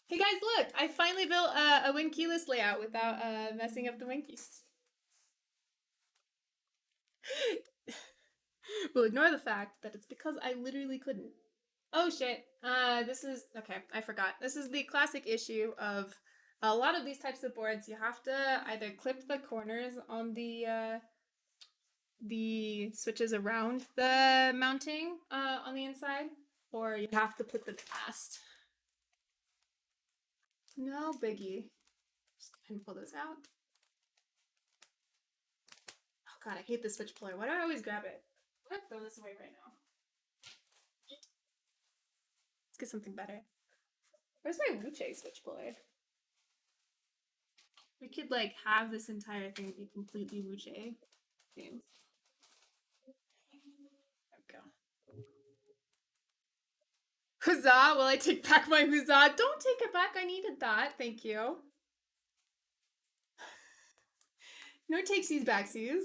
Hey guys, look! I finally built a win keyless layout without messing up the win keys. We'll ignore the fact that it's because I literally couldn't. Oh shit. This is okay. I forgot. This is the classic issue of a lot of these types of boards. You have to either clip the corners on the switches around the mounting on the inside, or you have to put the fast. No biggie. Just go ahead and pull this out. Oh god, I hate this switch puller. Why do I always grab it? I'm gonna throw this away right now. Let's get something better. Where's my Wuche switch puller? We could like have this entire thing be completely Wuche themed. There we go. Huzzah! Will I take back my huzzah? Don't take it back. I needed that. Thank you. No takesies backsies.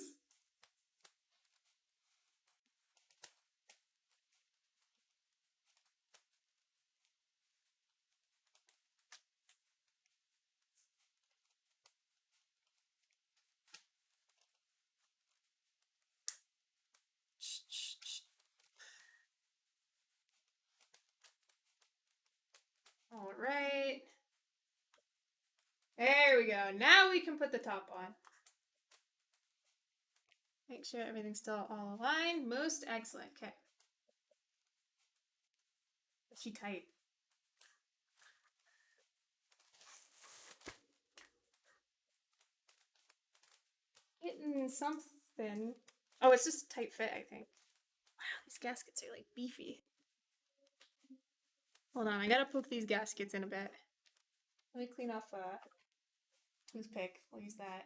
All right. There we go. Now we can put the top on. Make sure everything's still all aligned. Most excellent. Okay. Is she tight? Getting something. Oh, it's just a tight fit, I think. Wow, these gaskets are like beefy. Hold on, I gotta poke these gaskets in a bit. Let me clean off a toothpick. We'll use that.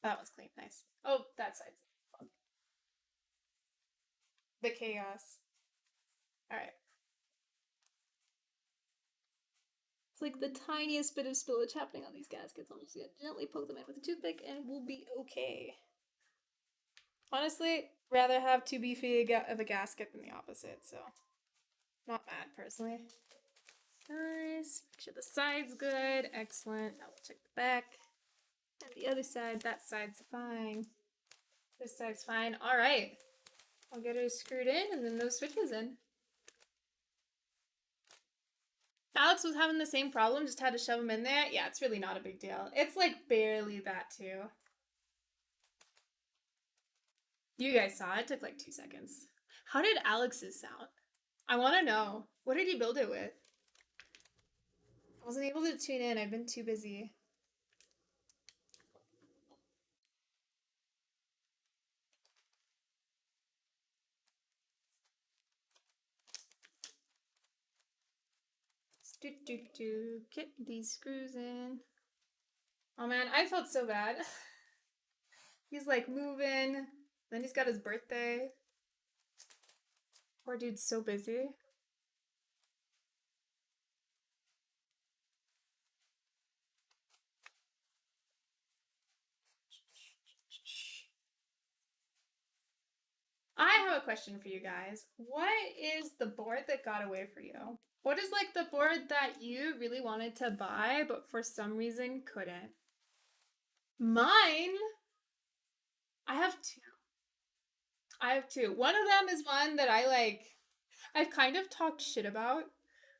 That one's clean, nice. Oh, that side's fun. The chaos. Alright. It's like the tiniest bit of spillage happening on these gaskets. I'm just gonna gently poke them in with a toothpick and we'll be okay. Honestly, rather have too beefy of a gasket than the opposite, so not bad personally. Nice. Make sure the side's good. Excellent. Now we'll check the back. And the other side, that side's fine. This side's fine. All right. I'll get her screwed in and then those switches in. Alex was having the same problem, just had to shove them in there. Yeah, it's really not a big deal. It's like barely that too. You guys saw it took like 2 seconds. How did Alex's sound? I want to know. What did he build it with? I wasn't able to tune in. I've been too busy. Get these screws in. Oh man, I felt so bad. He's like moving. Then he's got his birthday. Poor dude's so busy. I have a question for you guys. What is the board that got away for you? What is like the board that you really wanted to buy but for some reason couldn't? Mine, I have two. I have two. One of them is one that I've kind of talked shit about.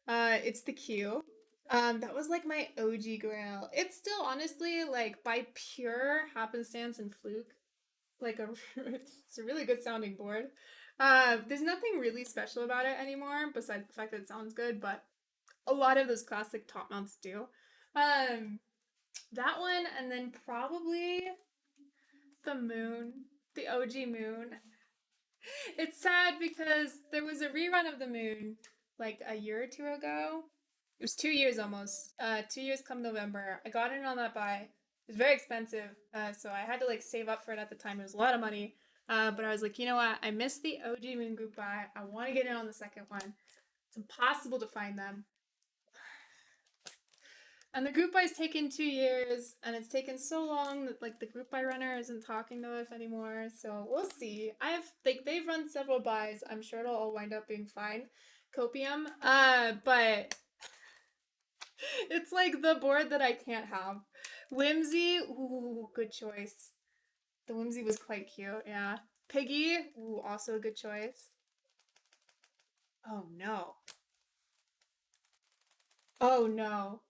It's the Q. That was like my OG grail. It's still honestly like by pure happenstance and fluke, like it's a really good sounding board. There's nothing really special about it anymore besides the fact that it sounds good, but a lot of those classic top mounts do. That one, and then probably the moon, the OG moon. It's sad because there was a rerun of the moon like a year or two ago. It was 2 years almost. 2 years come November. I got in on that buy. It was very expensive, so I had to like save up for it at the time. It was a lot of money. But I was like, you know what? I missed the OG Moon Group buy. I want to get in on the second one. It's impossible to find them. And the group buy's taken 2 years, and it's taken so long that like the group buy runner isn't talking to us anymore. So we'll see. They've run several buys. I'm sure it'll all wind up being fine. Copium. But it's like the board that I can't have. Whimsy, ooh, good choice. The Whimsy was quite cute, yeah. Piggy, ooh, also a good choice. Oh no. Oh no.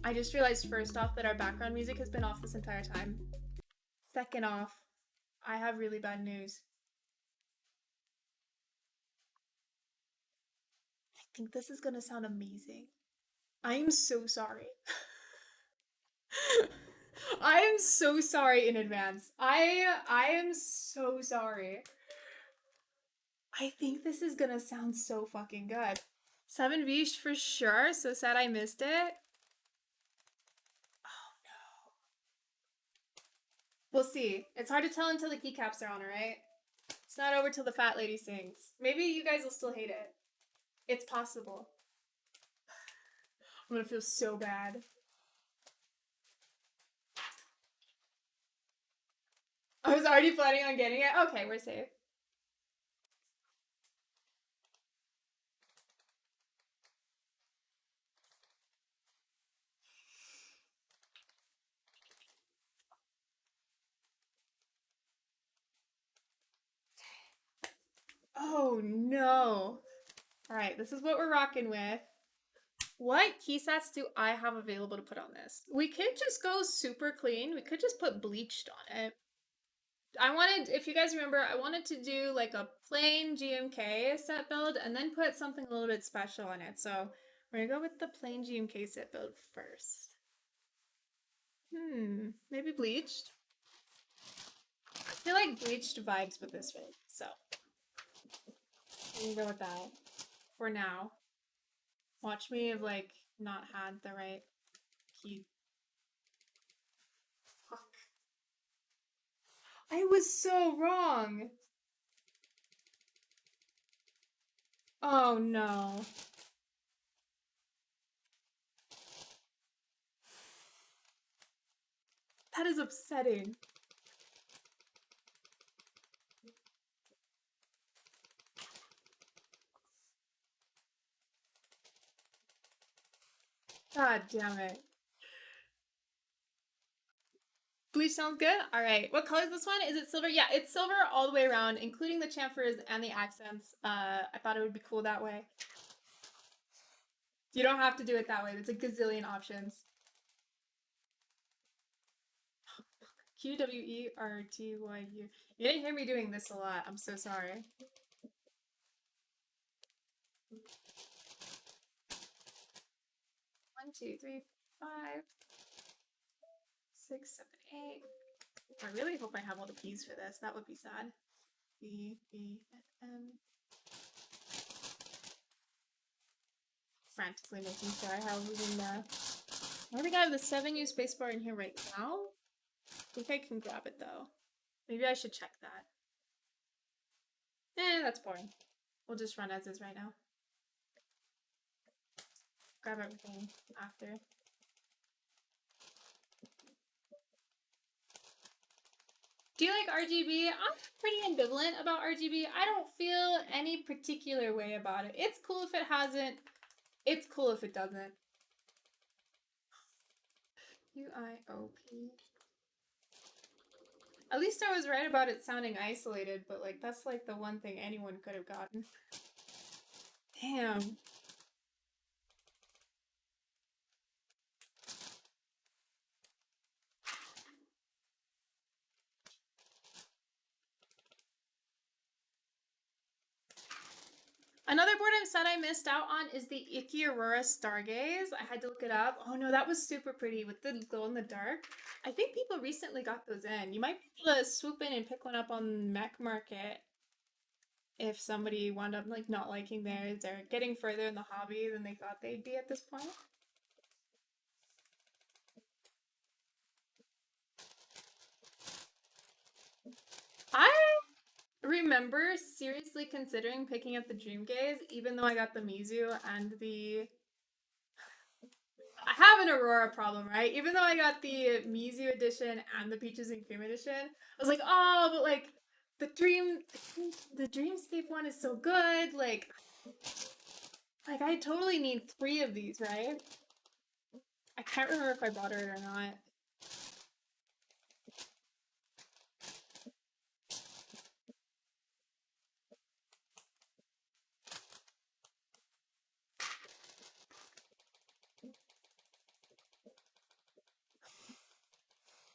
I just realized first off that our background music has been off this entire time. Second off, I have really bad news. I think this is gonna sound amazing. I am so sorry. I am so sorry in advance. I am so sorry. I think this is gonna sound so fucking good. 7 Vish for sure. So sad I missed it. Oh no. We'll see. It's hard to tell until the keycaps are on, alright? It's not over till the fat lady sings. Maybe you guys will still hate it. It's possible. I'm gonna feel so bad. I was already planning on getting it. Okay, we're safe. Oh no. Alright, this is what we're rocking with. What key sets do I have available to put on this? We could just go super clean. We could just put bleached on it. I wanted, if you guys remember, I wanted to do like a plain GMK set build and then put something a little bit special in it. So we're gonna go with the plain GMK set build first. Maybe bleached. feel like bleached vibes with this one, so we can go with that for now. Watch me have like not had the right key. Fuck. I was so wrong. Oh no. That is upsetting. God damn it. Bleach sounds good? Alright. What color is this one? Is it silver? Yeah, it's silver all the way around, including the chamfers and the accents. I thought it would be cool that way. You don't have to do it that way. There's a gazillion options. QWERTYU. You didn't hear me doing this a lot. I'm so sorry. One, two, three, 5, 6, 7, 8. I really hope I have all the keys for this. That would be sad. B, B, M. Frantically making sure I have even I think I have the 7U spacebar in here right now. I think I can grab it though. Maybe I should check that. That's boring. We'll just run as is right now. Grab everything after. Do you like RGB? I'm pretty ambivalent about RGB. I don't feel any particular way about it. It's cool if it hasn't. It's cool if it doesn't. UIOP. At least I was right about it sounding isolated, but like that's like the one thing anyone could have gotten. Damn. Another board I'm sad I missed out on is the Icky Aurora Stargaze. I had to look it up. Oh no, that was super pretty with the glow in the dark. I think people recently got those in. You might be able to swoop in and pick one up on Mech Market if somebody wound up like not liking theirs or getting further in the hobby than they thought they'd be at this point. I remember seriously considering picking up the Dream Gaze, even though I got the Mizu and the... I have an Aurora problem, right? Even though I got the Mizu edition and the Peaches and Cream edition, I was like, oh, but like the Dreamscape one is so good. Like I totally need 3 of these, right? I can't remember if I bought it or not.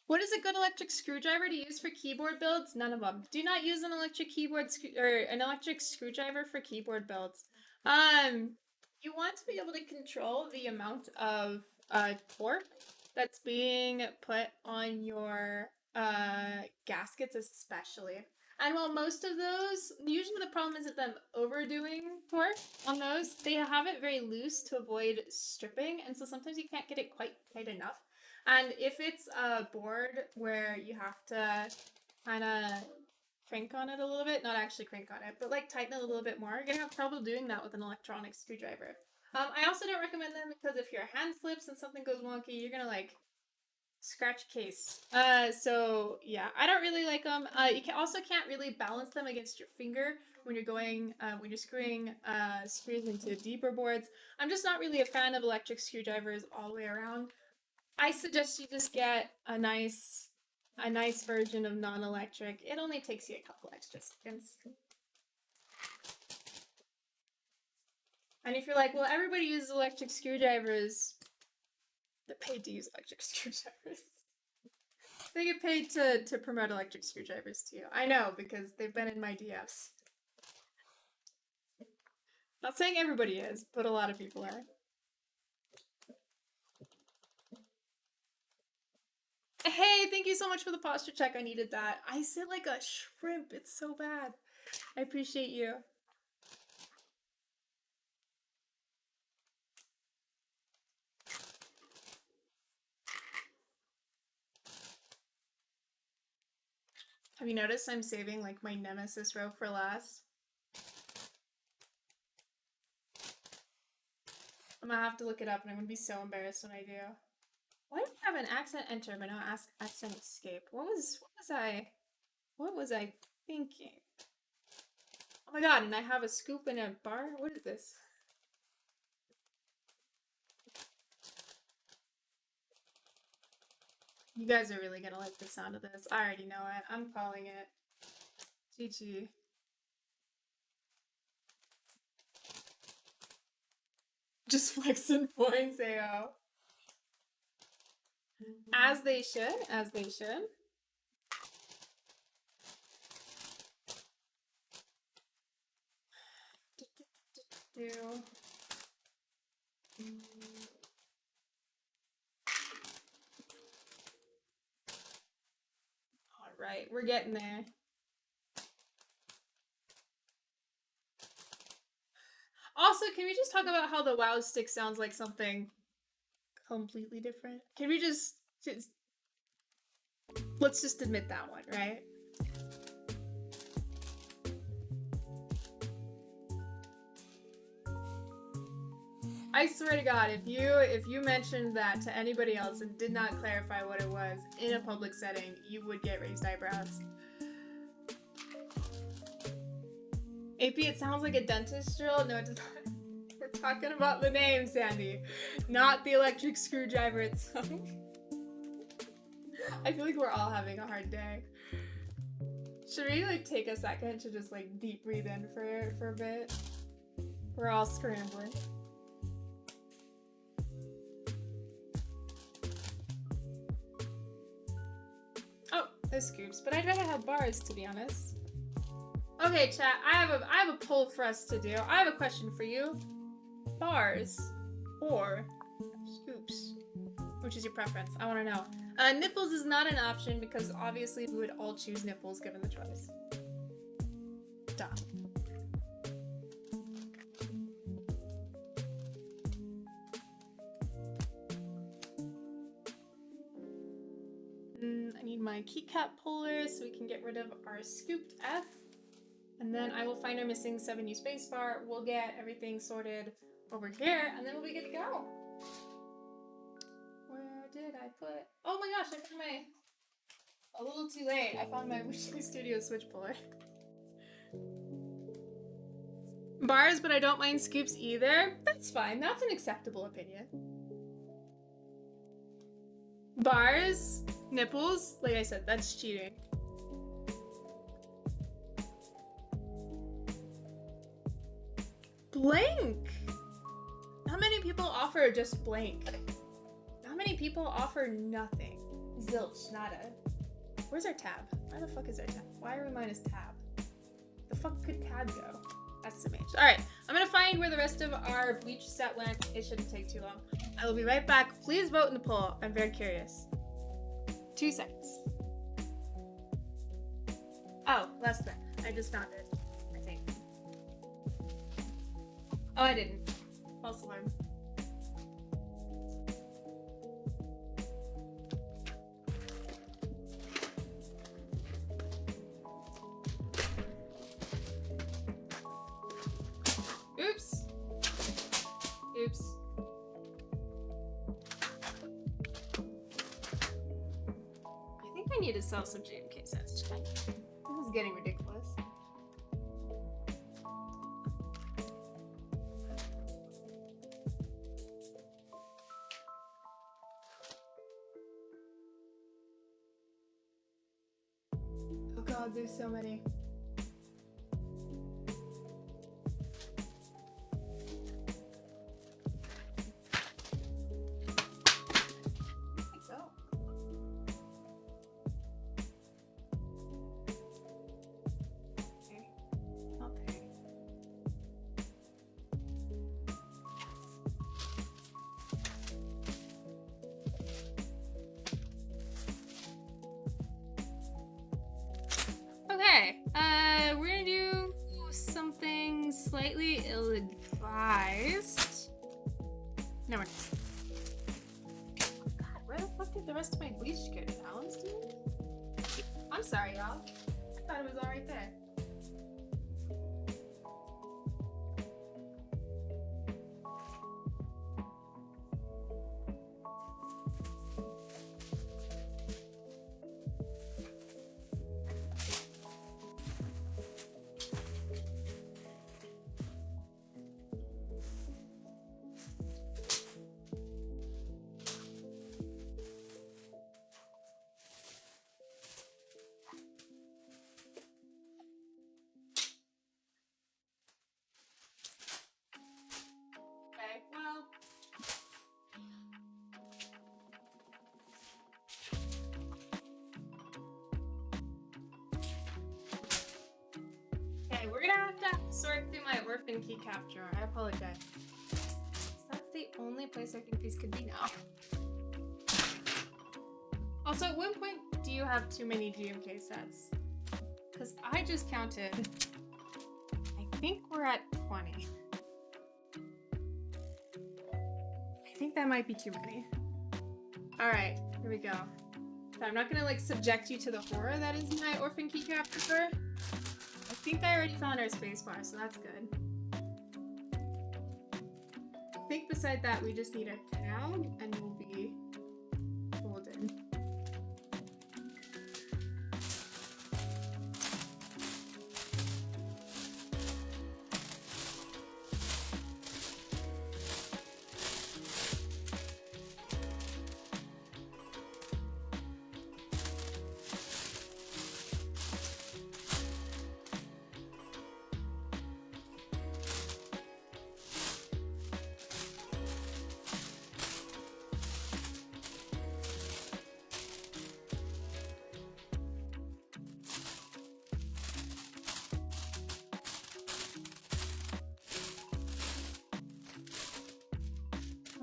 What is a good electric screwdriver to use for keyboard builds? None of them. Do not use an electric keyboard or an electric screwdriver for keyboard builds. You want to be able to control the amount of torque that's being put on your gaskets, especially. And while most of those, usually the problem isn't them overdoing torque on those, they have it very loose to avoid stripping, and so sometimes you can't get it quite tight enough. And if it's a board where you have to kind of crank on it a little bit, not actually crank on it, but like tighten it a little bit more, you're gonna have trouble doing that with an electronic screwdriver. I also don't recommend them because if your hand slips and something goes wonky, you're gonna like scratch case. So yeah, I don't really like them. You also can't really balance them against your finger when you're going when you're screwing screws into deeper boards. I'm just not really a fan of electric screwdrivers all the way around. I suggest you just get a nice version of non-electric. It only takes you a couple extra seconds. And if you're like, well, everybody uses electric screwdrivers, they're paid to use electric screwdrivers. They get paid to promote electric screwdrivers to you. I know, because they've been in my DMs. Not saying everybody is, but a lot of people are. Hey, thank you so so much for the posture check. I needed that. I sit like a shrimp. It's so bad. I appreciate you. Have you noticed I'm saving like my nemesis row for last? I'm gonna have to look it up and I'm gonna be so embarrassed when I do. Why do I have an accent enter but no accent escape? What was I thinking? Oh my god, and I have a scoop and a bar? What is this? You guys are really gonna like the sound of this. I already know it. I'm calling it. GG. Just flexing points, AO. As they should, as they should. Alright, we're getting there. Also, can we just talk about how the WoW stick sounds like something completely different? Can we just let's just admit that one, right? I swear to God, if you mentioned that to anybody else and did not clarify what it was in a public setting, you would get raised eyebrows. AP, it sounds like a dentist drill. No, it does not. We're talking about the name, Sandy, not the electric screwdriver itself. I feel like we're all having a hard day. Should we like take a second to just like deep breathe in for a bit? We're all scrambling. Oh, there's scoops, but I'd rather have bars, to be honest. Okay, chat, I have a poll for us to do. I have a question for you. Bars or scoops? Which is your preference? I want to know. Nipples is not an option because obviously we would all choose nipples given the choice. Duh. I need my keycap puller so we can get rid of our scooped F. And then I will find our missing 7U spacebar. We'll get everything sorted over here, and then we'll be good to go. Where did I put? Oh my gosh, I found my. A little too late. I found my Wishing Studio switch puller. Bars, but I don't mind scoops either. That's fine. That's an acceptable opinion. Bars, nipples. Like I said, that's cheating. Blank. Not many people offer just blank. Not many people offer nothing. Zilch, nada. Where's our tab? Where the fuck is our tab? Why are we minus tab? The fuck could tab go? SMH. Alright, I'm gonna find where the rest of our bleach set went. It shouldn't take too long. I will be right back. Please vote in the poll. I'm very curious. 2 seconds. Oh, less than. I just found it, I think. Oh, I didn't. False alarm. Oops. Oops. I think I need to sell some JMK sets. This is getting ridiculous. Oh god, there's so many. Anyway. God, where the fuck did the rest of my bleach get balanced in? I'm sorry, y'all. I thought it was all right there. Okay, well. Okay, we're gonna have to sort through my orphan keycap drawer. I apologize. That's the only place I think these could be now. Also, at what point do you have too many GMK sets? Because I just counted. I think we're at 20. I think that might be too many. Alright, here we go. So I'm not gonna like subject you to the horror that is my orphan keycap drawer. I think I already found our spacebar, so that's good. I think beside that we just need a tab and we'll be golden.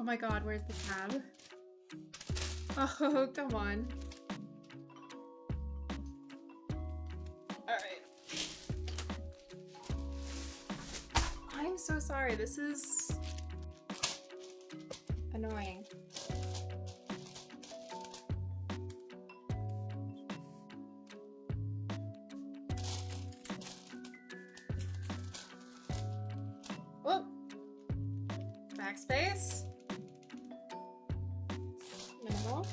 Oh my god, where's the tab? Oh, come on. Alright. I'm so sorry, this is annoying. Whoop! Backspace. Minimal.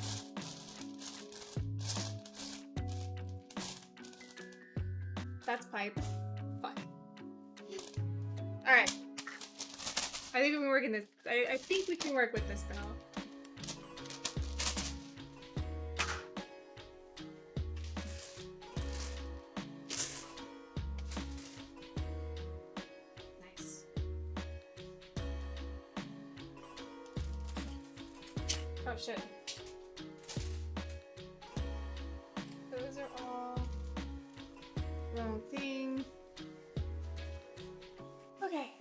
That's pipe. Fine. Alright. I think we can work in this. I think we can work with this though. Nice. Oh shit. Those are all wrong thing. Okay.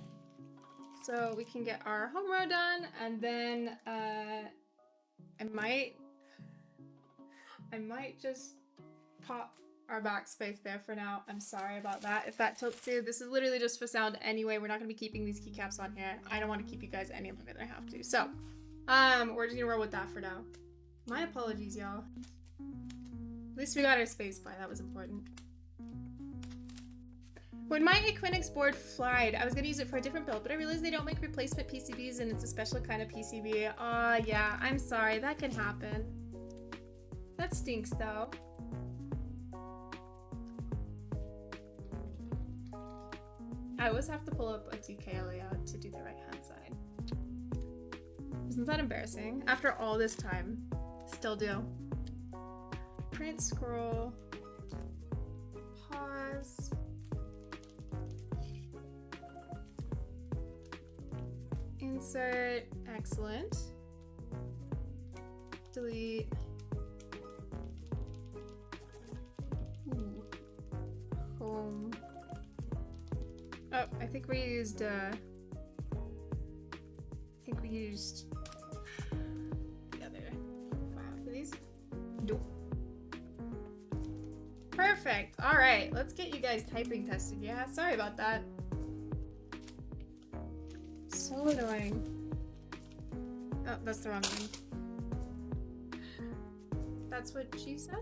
So we can get our home row done, and then I might just pop our backspace there for now. I'm sorry about that if that tilts you. This is literally just for sound anyway. We're not going to be keeping these keycaps on here. I don't want to keep you guys any longer than I have to. So, we're just going to roll with that for now. My apologies, y'all. At least we got our space by. That was important. When my Equinix board fried, I was going to use it for a different build, but I realized they don't make replacement PCBs and it's a special kind of PCB. Yeah, I'm sorry. That can happen. That stinks, though. I always have to pull up a TK layout to do the right-hand side. Isn't that embarrassing? After all this time, still do. Print, scroll, pause. Insert, excellent. Delete. Ooh. Home. Oh, I think we used, the other file for these. Nope. Perfect. All right, let's get you guys typing tested. Yeah, sorry about that. So annoying. Oh, that's the wrong one. That's what she said?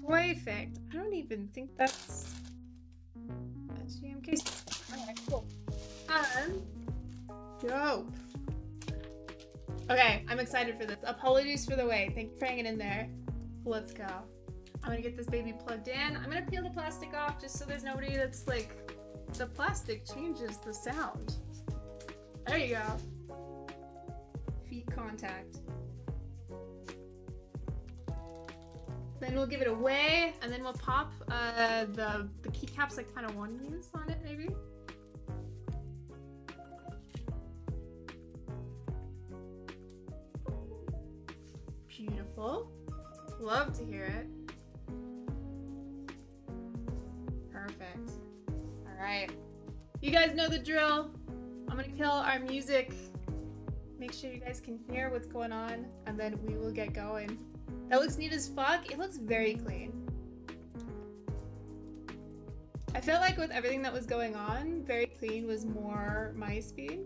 Perfect. I don't even think that's GMK. Alright, cool. Dope. Okay, I'm excited for this. Apologies for the wait. Thank you for hanging in there. Let's go. I'm gonna get this baby plugged in. I'm gonna peel the plastic off just so there's nobody that's like, the plastic changes the sound. There you go. Feet contact. Then we'll give it away, and then we'll pop the keycaps I kind of want to use on it, maybe. Beautiful. Love to hear it. Perfect. All right. You guys know the drill. I'm gonna kill our music. Make sure you guys can hear what's going on, and then we will get going. That looks neat as fuck. It looks very clean. I feel like with everything that was going on, very clean was more my speed.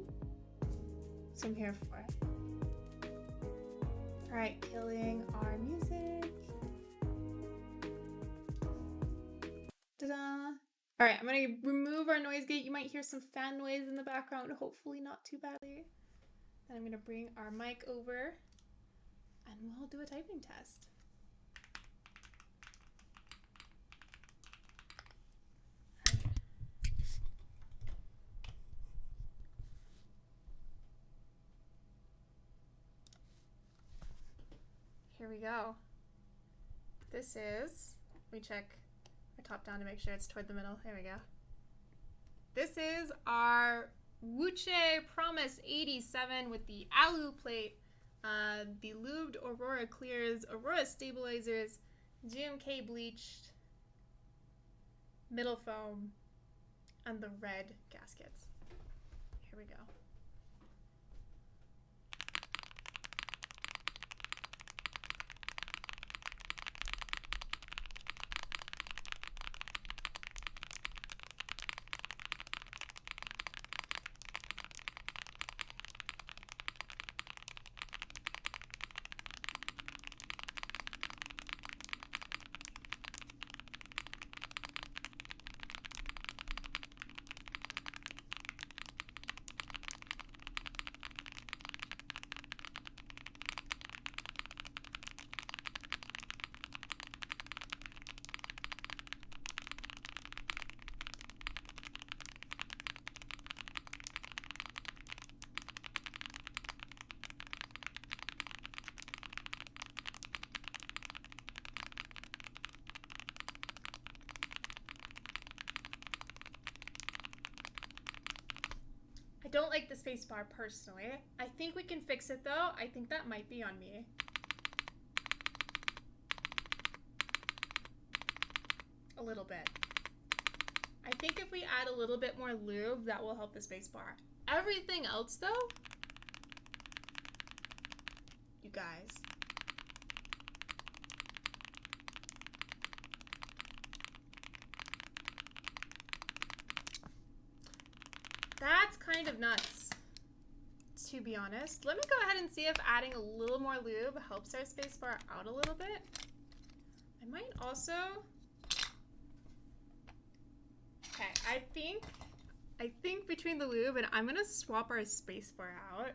So I'm here for it. All right, killing our music. Ta-da! All right, I'm gonna remove our noise gate. You might hear some fan noise in the background, hopefully not too badly. Then I'm gonna bring our mic over and we'll do a typing test. Here we go. This is, let me check our top down to make sure it's toward the middle. There we go. This is our Wuche Promise 87 with the alu plate, the lubed Aurora clears, Aurora stabilizers, GMK bleached, middle foam, and the red gaskets. Here we go. I don't like the spacebar personally. I think we can fix it though. I think that might be on me. A little bit. I think if we add a little bit more lube, that will help the spacebar. Everything else though, you guys. That's kind of nuts, to be honest. Let me go ahead and see if adding a little more lube helps our spacebar out a little bit. I might also... Okay, I think between the lube and I'm gonna swap our spacebar out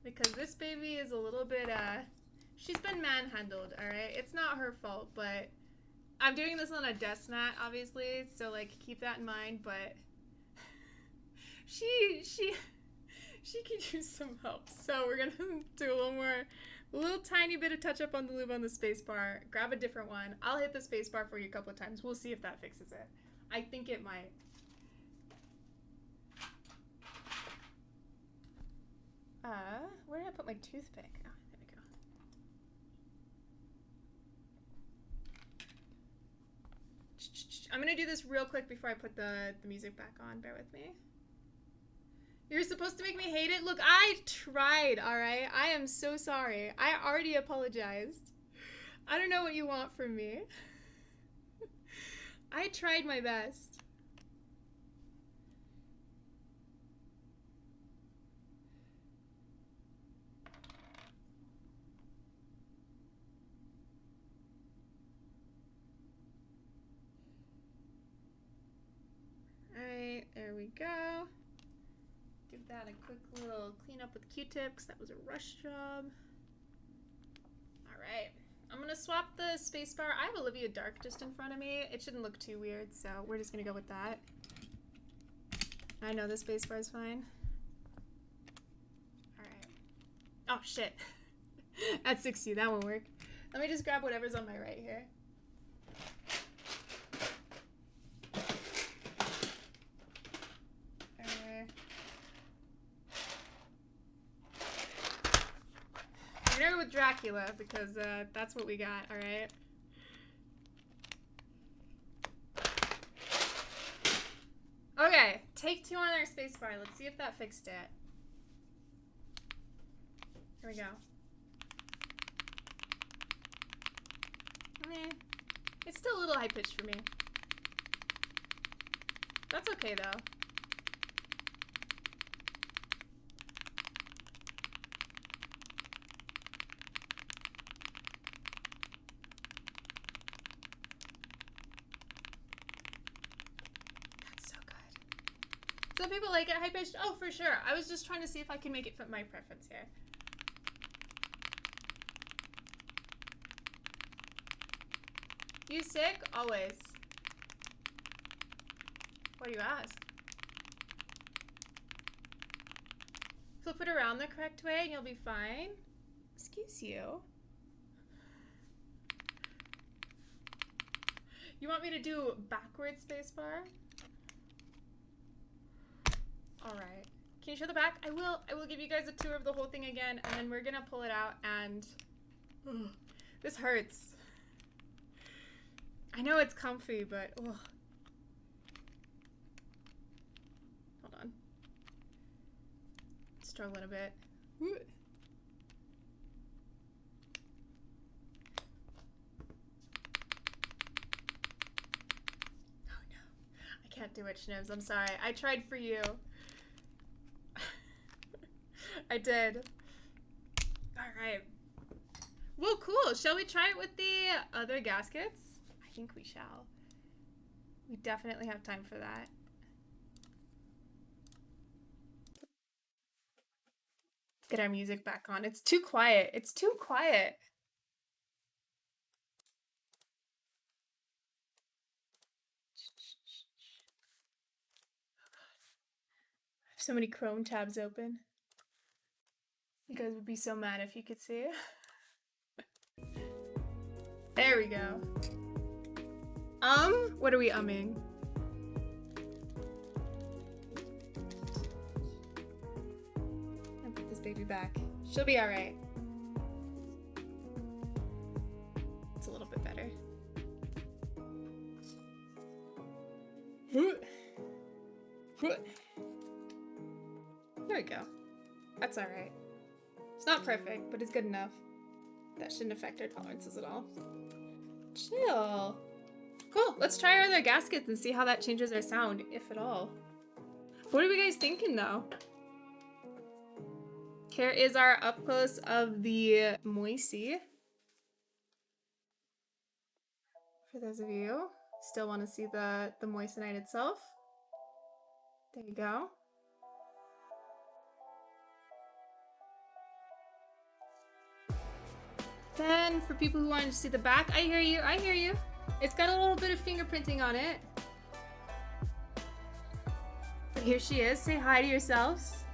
because this baby is a little bit, she's been manhandled, alright? It's not her fault, but I'm doing this on a desk mat, obviously, so like keep that in mind, but she could use some help. So we're gonna do a little tiny bit of touch up on the lube on the spacebar. Grab a different one. I'll hit the spacebar for you a couple of times. We'll see if that fixes it. I think it might. Where did I put my toothpick? Oh, there we go. I'm gonna do this real quick before I put the music back on. Bear with me. You're supposed to make me hate it? Look, I tried, alright? I am so sorry. I already apologized. I don't know what you want from me. I tried my best. Alright, there we go. Give that a quick little clean up with Q-tips. That was a rush job. Alright. I'm gonna swap the spacebar. I have Olivia Dark just in front of me. It shouldn't look too weird, so we're just gonna go with that. I know the spacebar is fine. Alright. Oh, shit. At 60, that won't work. Let me just grab whatever's on my right here. With Dracula, because that's what we got, alright? Okay, take 2 on our spacebar. Let's see if that fixed it. Here we go. Meh. It's still a little high-pitched for me. That's okay, though. Some people like it high-pitched. Oh, for sure. I was just trying to see if I can make it fit my preference here. You sick? Always. Why do you ask? Flip it around the correct way and you'll be fine. Excuse you. You want me to do backwards spacebar? Alright. Can you show the back? I will give you guys a tour of the whole thing again, and then we're gonna pull it out, and this hurts. I know it's comfy, but ugh. Hold on. Struggling a bit. Woo. Oh no. I can't do it, Schnibs. I'm sorry. I tried for you. I did. Alright. Well, cool. Shall we try it with the other gaskets? I think we shall. We definitely have time for that. Let's get our music back on. It's too quiet. It's too quiet. I have so many Chrome tabs open. You guys would be so mad if you could see. There we go. What are we umming? I'll put this baby back. She'll be alright. It's a little bit better. There we go. That's alright. It's not perfect, but it's good enough. That shouldn't affect our tolerances at all. Chill. Cool. Let's try our other gaskets and see how that changes our sound, if at all. What are we guys thinking, though? Here is our up close of the Moisey. For those of you who still want to see the moissanite itself. There you go. Then, for people who wanted to see the back, I hear you, I hear you. It's got a little bit of fingerprinting on it. But here she is. Say hi to yourselves.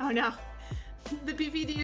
Oh no. The PPD